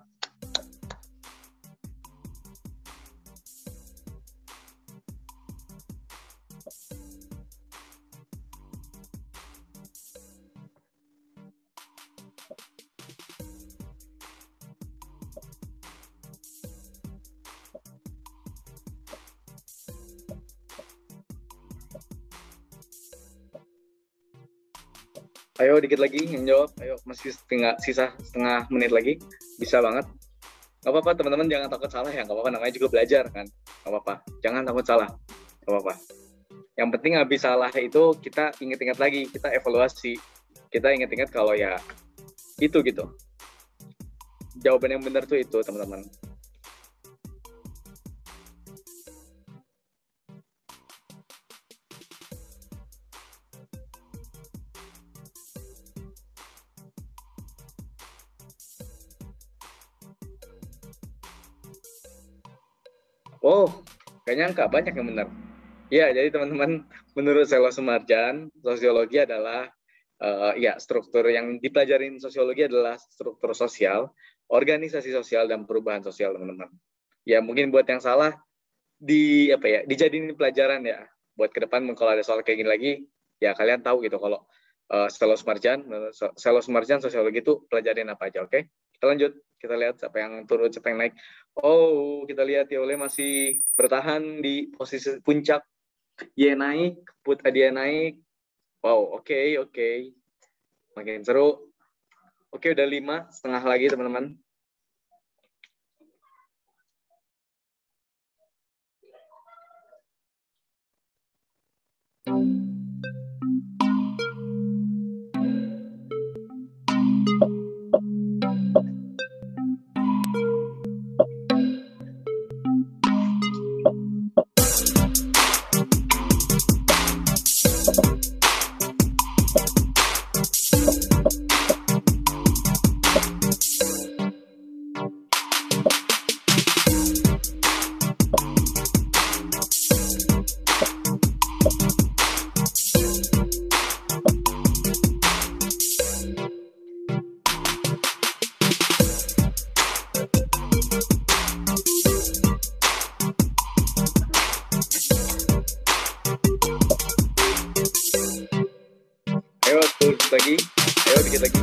Ayo dikit lagi yang jawab. Ayo, masih sisa setengah menit lagi. Bisa banget. Gak apa-apa teman-teman, jangan takut salah ya. Gak apa-apa, namanya juga belajar kan. Gak apa-apa, jangan takut salah. Gak apa-apa. Yang penting habis salah itu kita ingat-ingat lagi, kita evaluasi. Kita ingat-ingat kalau ya itu gitu. Jawaban yang benar tuh itu, teman-teman. Oh, kayaknya nggak banyak yang benar. Ya, jadi teman-teman, menurut Selo Sumarjan, sosiologi adalah ya struktur yang dipelajarin sosiologi adalah struktur sosial, organisasi sosial dan perubahan sosial, teman-teman. Ya, mungkin buat yang salah dijadiin pelajaran ya. Buat ke depan kalau ada soal kayak gini lagi, ya kalian tahu gitu kalau Selo Sumarjan sosiologi itu pelajarin apa aja, oke? Kita lanjut, kita lihat siapa yang turun, siapa yang naik. Oh, kita lihat Yole masih bertahan di posisi puncak. Ye naik, Put Adia naik. Wow, oke. Makin seru. Oke, udah 5,5 lagi teman-teman. Ayo, dikit lagi.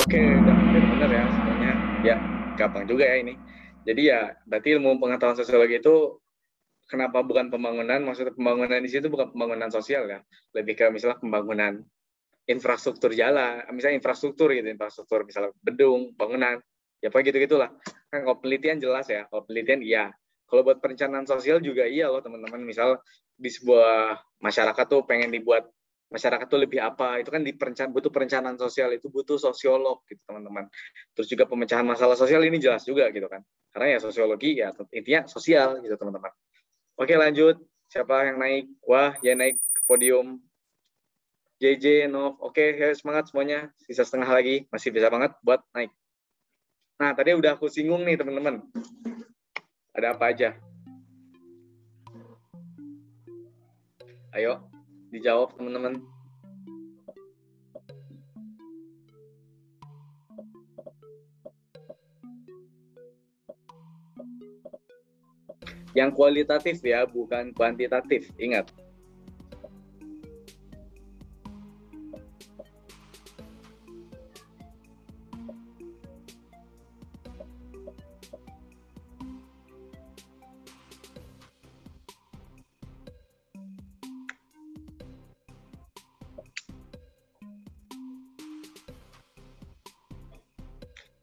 Oke, udah hampir benar ya sebenarnya. Ya, gampang juga ya ini. Jadi ya, berarti ilmu pengetahuan sosiologi itu kenapa bukan pembangunan? Maksudnya pembangunan di situ bukan pembangunan sosial ya. Lebih ke misalnya pembangunan infrastruktur jalan, misalnya infrastruktur misalnya gedung, bangunan, ya apa gitu-gitulah. Kan kalau penelitian jelas ya, kalau penelitian iya. Kalau buat perencanaan sosial juga iya loh teman-teman. Misal di sebuah masyarakat tuh pengen dibuat masyarakat tuh lebih apa, itu kan butuh perencanaan sosial, itu butuh sosiolog gitu teman-teman. Terus juga pemecahan masalah sosial ini jelas juga gitu kan. Karena ya sosiologi ya intinya sosial gitu teman-teman. Oke lanjut, siapa yang naik? Wah, ya naik ke podium. JJ, Nov, oke, semangat semuanya. Sisa setengah lagi, masih bisa banget buat naik. Nah, tadi udah aku singgung nih teman-teman. Ada apa aja? Ayo, dijawab teman-teman. Yang kualitatif ya, bukan kuantitatif. Ingat.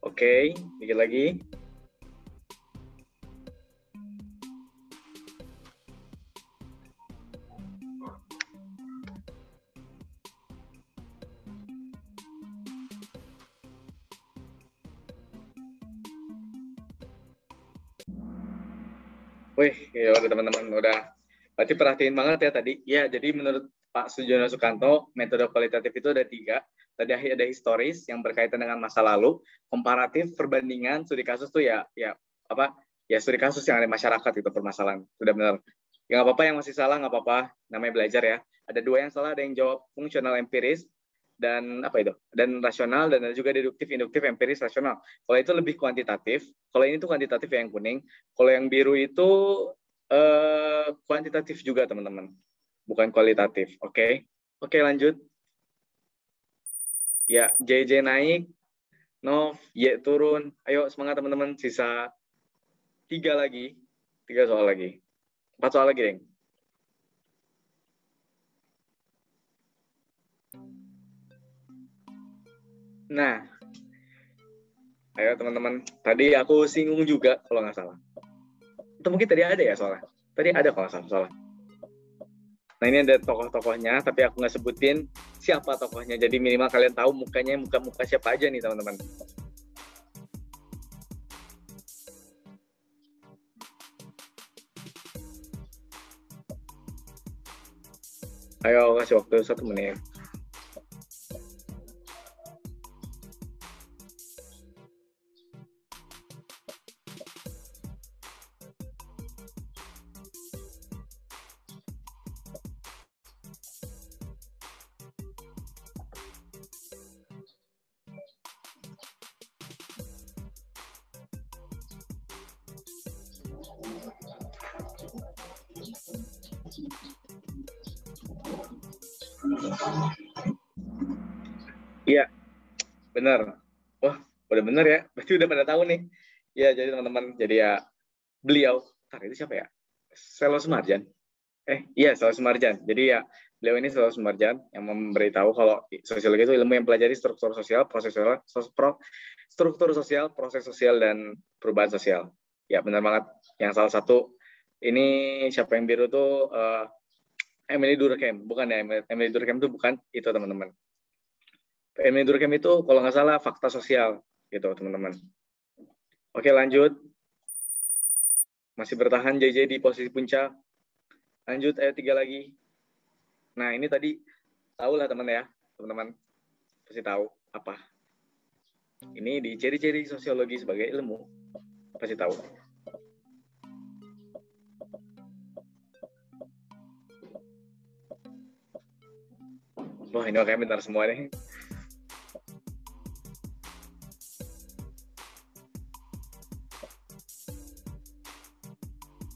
Oke, dikit lagi. Wih, ya udah teman-teman, udah. Berarti perhatiin banget ya tadi. Ya, jadi menurut Pak Sujono Sukanto, metode kualitatif itu ada 3. Tadi ada historis yang berkaitan dengan masa lalu, komparatif, perbandingan, studi kasus tuh ya apa? Ya studi kasus yang ada di masyarakat itu permasalahan. Sudah benar. Ya nggak apa-apa yang masih salah, nggak apa-apa. Namanya belajar ya. Ada 2 yang salah, ada yang jawab fungsional empiris dan apa itu? Dan rasional, dan ada juga deduktif, induktif, empiris, rasional. Kalau itu lebih kuantitatif. Kalau ini tuh kuantitatif yang kuning. Kalau yang biru itu kuantitatif juga teman-teman, bukan kualitatif. Oke, lanjut. Ya, JJ naik, Nov, Y turun. Ayo semangat teman-teman. Sisa 3 lagi, 3 soal lagi, 4 soal lagi, Deng. Nah, ayo teman-teman. Tadi aku singgung juga kalau nggak salah. Atau mungkin tadi ada ya soalnya. Tadi ada kalau nggak salah. Nah ini ada tokoh-tokohnya, tapi aku nggak sebutin siapa tokohnya. Jadi minimal kalian tahu mukanya, muka-muka siapa aja nih teman-teman. Ayo kasih waktu 1 menit. Iya, benar. Wah, udah benar ya. Berarti udah pada tahu nih. Ya, jadi teman-teman, jadi ya beliau, itu siapa ya? Selo Sumarjan. Iya, Selo Sumarjan. Jadi ya, beliau ini Selo Sumarjan yang memberitahu kalau sosiologi itu ilmu yang pelajari struktur sosial, struktur sosial, proses sosial, dan perubahan sosial. Ya, benar banget. Yang salah satu, ini siapa yang biru tuh, Emily Durkheim. Bukan ya, Emily Durkheim itu bukan, itu teman-teman. Emily Durkheim itu kalau nggak salah fakta sosial gitu teman-teman. Oke lanjut, masih bertahan JJ di posisi puncak. Lanjut, ayo 3 lagi. Nah ini tadi tahu lah teman-teman pasti tahu apa. Ini di ciri-ciri sosiologi sebagai ilmu pasti tahu. Wah ini kayak bentar semua nih.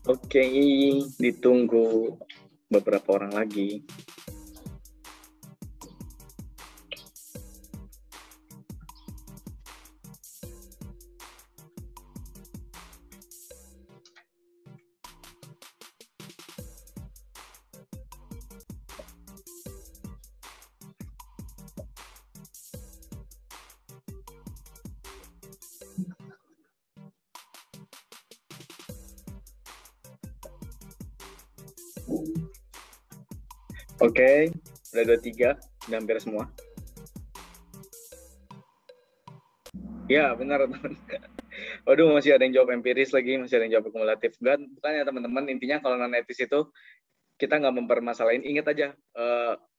Oke, ditunggu beberapa orang lagi. Oke, udah 23, udah hampir semua. Ya, benar teman. Waduh, masih ada yang jawab empiris lagi, masih ada yang jawab kumulatif. Bukan ya teman-teman, intinya kalau non-etis itu kita nggak mempermasalahin. Ingat aja,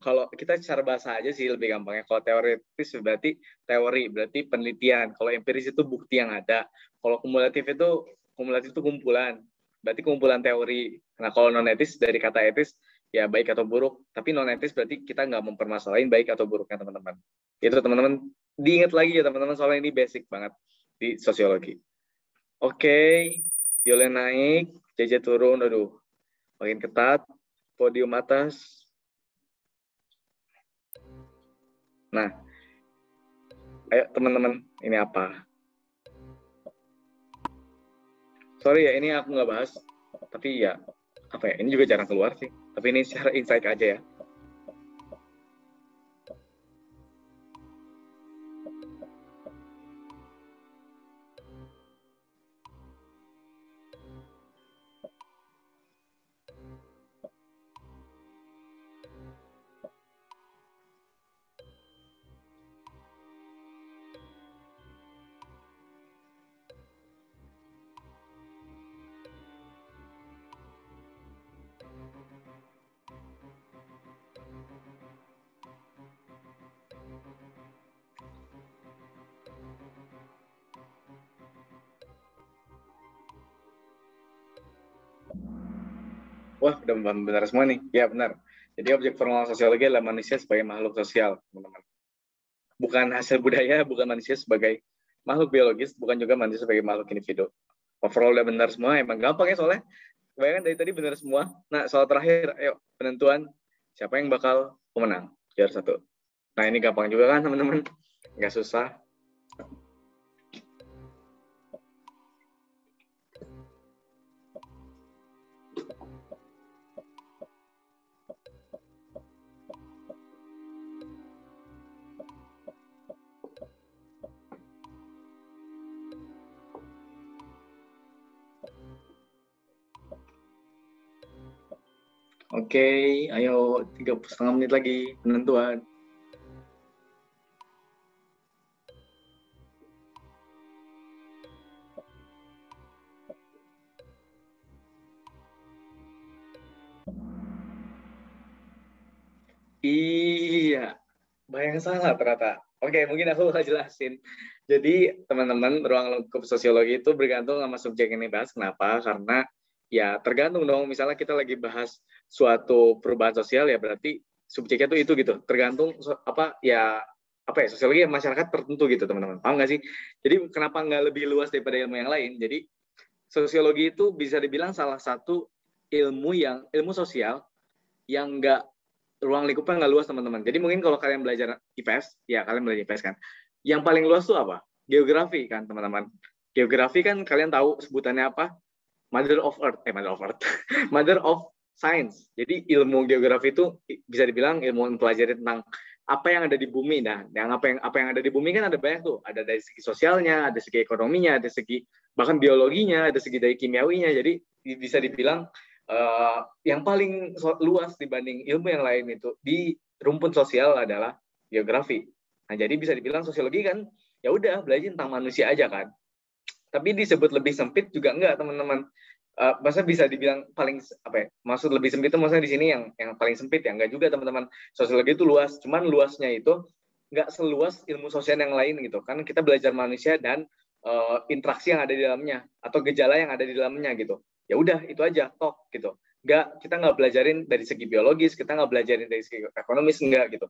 kalau kita secara bahasa aja sih lebih gampangnya. Kalau teoritis berarti teori, berarti penelitian. Kalau empiris itu bukti yang ada. Kalau kumulatif itu kumpulan, berarti kumpulan teori. Nah, kalau non-etis dari kata etis, ya baik atau buruk. Tapi non-etis berarti kita nggak mempermasalahin baik atau buruknya teman-teman. Itu teman-teman, diingat lagi ya teman-teman, soalnya ini basic banget di sosiologi. Oke, Violen naik, JJ turun, aduh, makin ketat. Podium atas. Nah, ayo teman-teman, ini apa? Sorry ya, ini aku nggak bahas, tapi ya, apa ya, ini juga jarang keluar sih. Tapi ini secara insight aja ya. Wah, udah benar semua nih. Ya, benar. Jadi objek formal sosiologi adalah manusia sebagai makhluk sosial, teman-teman. Bukan hasil budaya, bukan manusia sebagai makhluk biologis, bukan juga manusia sebagai makhluk individu. Overall udah benar semua, emang gampang ya soalnya. Kebanyakan dari tadi benar semua. Nah, soal terakhir, ayo penentuan siapa yang bakal pemenang. Juara 1. Nah, ini gampang juga kan, teman-teman. Nggak susah. Oke, ayo 3,5 menit lagi penentuan. Iya, banyak salah ternyata. Oke, mungkin aku bakal jelasin. Jadi, teman-teman, ruang lingkup sosiologi itu bergantung sama subjek yang dibahas. Kenapa? Karena ya tergantung dong. Misalnya kita lagi bahas suatu perubahan sosial, ya berarti subjeknya tuh itu gitu. Tergantung sosiologi masyarakat tertentu gitu, teman-teman. Paham nggak sih? Jadi, kenapa nggak lebih luas daripada ilmu yang lain? Jadi, sosiologi itu bisa dibilang salah satu ilmu sosial yang nggak ruang lingkupnya nggak luas, teman-teman. Jadi mungkin kalau kalian belajar IPS, ya kalian belajar IPS kan. Yang paling luas tuh apa? Geografi kan, teman-teman. Geografi kan kalian tahu sebutannya apa? Mother of Earth. Mother of Science. Jadi ilmu geografi itu bisa dibilang ilmu mempelajari tentang apa yang ada di bumi. Nah, apa yang ada di bumi kan ada banyak tuh. Ada dari segi sosialnya, ada segi ekonominya, ada segi bahkan biologinya, ada segi dari kimiawinya. Jadi bisa dibilang yang paling luas dibanding ilmu yang lain itu di rumpun sosial adalah geografi. Nah, jadi bisa dibilang sosiologi kan ya udah belajar tentang manusia aja kan. Tapi disebut lebih sempit juga enggak, teman-teman. Masa bisa dibilang paling maksud lebih sempit itu maksudnya di sini yang paling sempit ya enggak juga, teman-teman. Sosiologi itu luas, cuman luasnya itu enggak seluas ilmu sosial yang lain gitu. Kan kita belajar manusia dan interaksi yang ada di dalamnya atau gejala yang ada di dalamnya gitu. Ya udah itu aja tok gitu. Kita nggak belajarin dari segi biologis, kita nggak belajarin dari segi ekonomis, enggak gitu.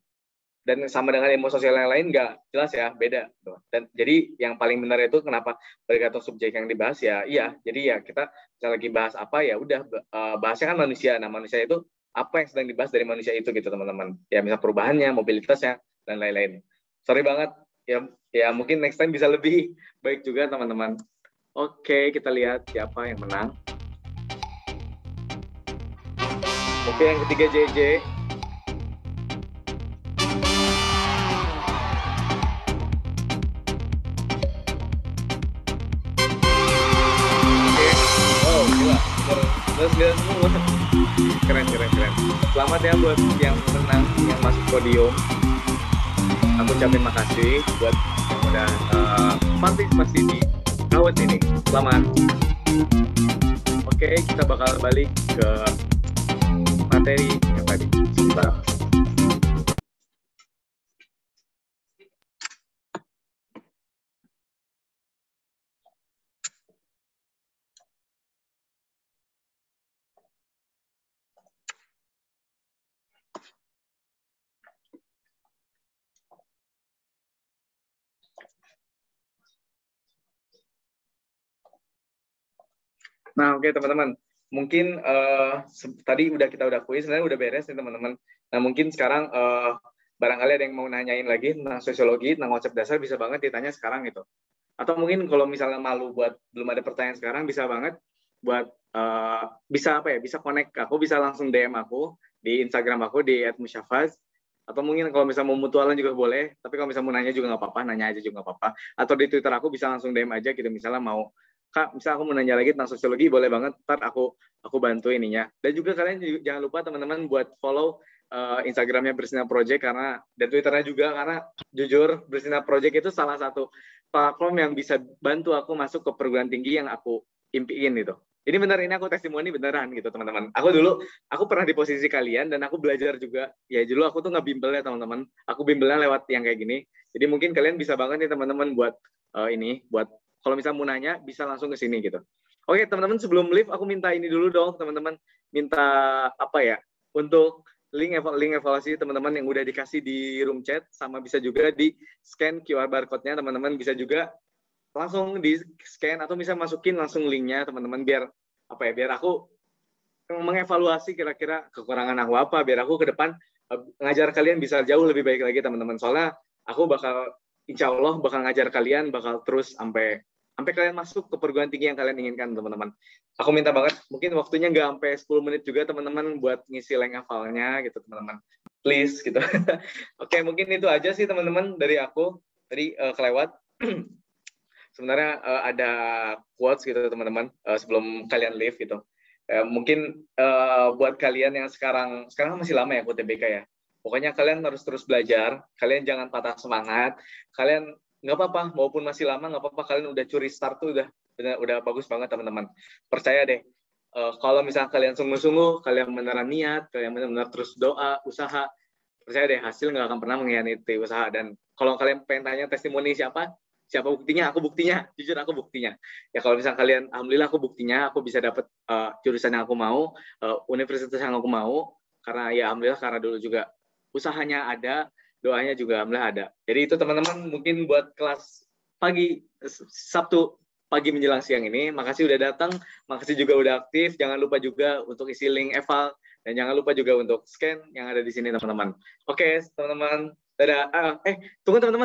Dan sama dengan ilmu sosial yang lain nggak jelas ya, beda gitu. Dan jadi yang paling benar itu kenapa bergantung subjek yang dibahas ya, iya. Jadi ya kita lagi bahas apa ya udah bahasnya kan manusia. Nah, manusia itu apa yang sedang dibahas dari manusia itu gitu, teman-teman. Ya misal perubahannya, mobilitasnya dan lain-lain. Sorry banget ya mungkin next time bisa lebih baik juga, teman-teman. Oke, kita lihat siapa yang menang. Oke, yang ketiga JJ. Terus semua. Keren. Selamat ya buat yang menang, yang masuk podium. Aku ucapin makasih buat yang udah partisipasi di kawat ini. Selamat. Oke, kita bakal balik ke materi yang tadi. Sebentar. Nah, oke teman-teman. Mungkin tadi kita udah kuis, sebenarnya udah beres nih teman-teman. Nah, mungkin sekarang barangkali ada yang mau nanyain lagi tentang sosiologi, tentang konsep dasar, bisa banget ditanya sekarang gitu. Atau mungkin kalau misalnya malu buat belum ada pertanyaan sekarang, bisa banget buat bisa connect aku, bisa langsung DM aku di Instagram aku di @musyafaz. Atau mungkin kalau misalnya mau mutualan juga boleh, tapi kalau misalnya mau nanya juga nggak apa-apa, nanya aja juga nggak apa-apa. Atau di Twitter aku bisa langsung DM aja gitu, misalnya mau Kak, misalnya aku mau nanya lagi tentang sosiologi, boleh banget, ntar aku bantu ininya. Dan juga kalian jangan lupa teman-teman buat follow Instagramnya Bersinar Project dan Twitternya juga, karena jujur Bersinar Project itu salah satu platform yang bisa bantu aku masuk ke perguruan tinggi yang aku impiin gitu. Ini benar, ini aku testimoni beneran gitu teman-teman. Aku pernah di posisi kalian dan aku belajar juga. Ya dulu aku tuh nggak bimbel ya teman-teman. Aku bimbelnya lewat yang kayak gini. Jadi mungkin kalian bisa banget nih teman-teman buat buat kalau misalnya mau nanya bisa langsung ke sini gitu. Oke, teman-teman, sebelum live aku minta ini dulu dong, teman-teman. Minta apa ya? Untuk link evaluasi teman-teman yang udah dikasih di room chat, sama bisa juga di scan QR barcode-nya, teman-teman bisa juga langsung di scan atau bisa masukin langsung linknya, teman-teman, biar apa ya? Biar aku mengevaluasi kira-kira kekurangan aku apa, biar aku ke depan ngajar kalian bisa jauh lebih baik lagi, teman-teman. Soalnya aku bakal, insya Allah bakal ngajar kalian, bakal terus sampai kalian masuk ke perguruan tinggi yang kalian inginkan, teman-teman. Aku minta banget, mungkin waktunya nggak sampai 10 menit juga, teman-teman, buat ngisi link hafalnya gitu, teman-teman. Please, gitu. Oke, mungkin itu aja sih, teman-teman, dari aku. Tadi kelewat. Sebenarnya ada quotes gitu, teman-teman, sebelum kalian leave gitu. Mungkin buat kalian yang sekarang masih lama ya UTBK ya. Pokoknya kalian harus terus belajar, kalian jangan patah semangat, kalian nggak apa-apa, maupun masih lama nggak apa-apa, kalian udah curi start tuh udah bagus banget, teman-teman. Percaya deh, kalau misalnya kalian sungguh-sungguh, kalian beneran niat, kalian benar-benar terus doa, usaha, percaya deh hasil nggak akan pernah mengkhianati usaha. Dan kalau kalian pengen tanya testimoni siapa buktinya, aku buktinya, jujur aku buktinya. Ya kalau misalnya kalian, alhamdulillah aku buktinya, aku bisa dapat jurusan yang aku mau, universitas yang aku mau, karena ya alhamdulillah, karena dulu juga usahanya ada, doanya juga alhamdulillah ada. Jadi itu, teman-teman, mungkin buat kelas pagi Sabtu pagi menjelang siang ini, makasih udah datang, makasih juga udah aktif. Jangan lupa juga untuk isi link eval, dan jangan lupa juga untuk scan yang ada di sini, teman-teman. Oke, teman-teman, dadah. Tunggu, teman-teman.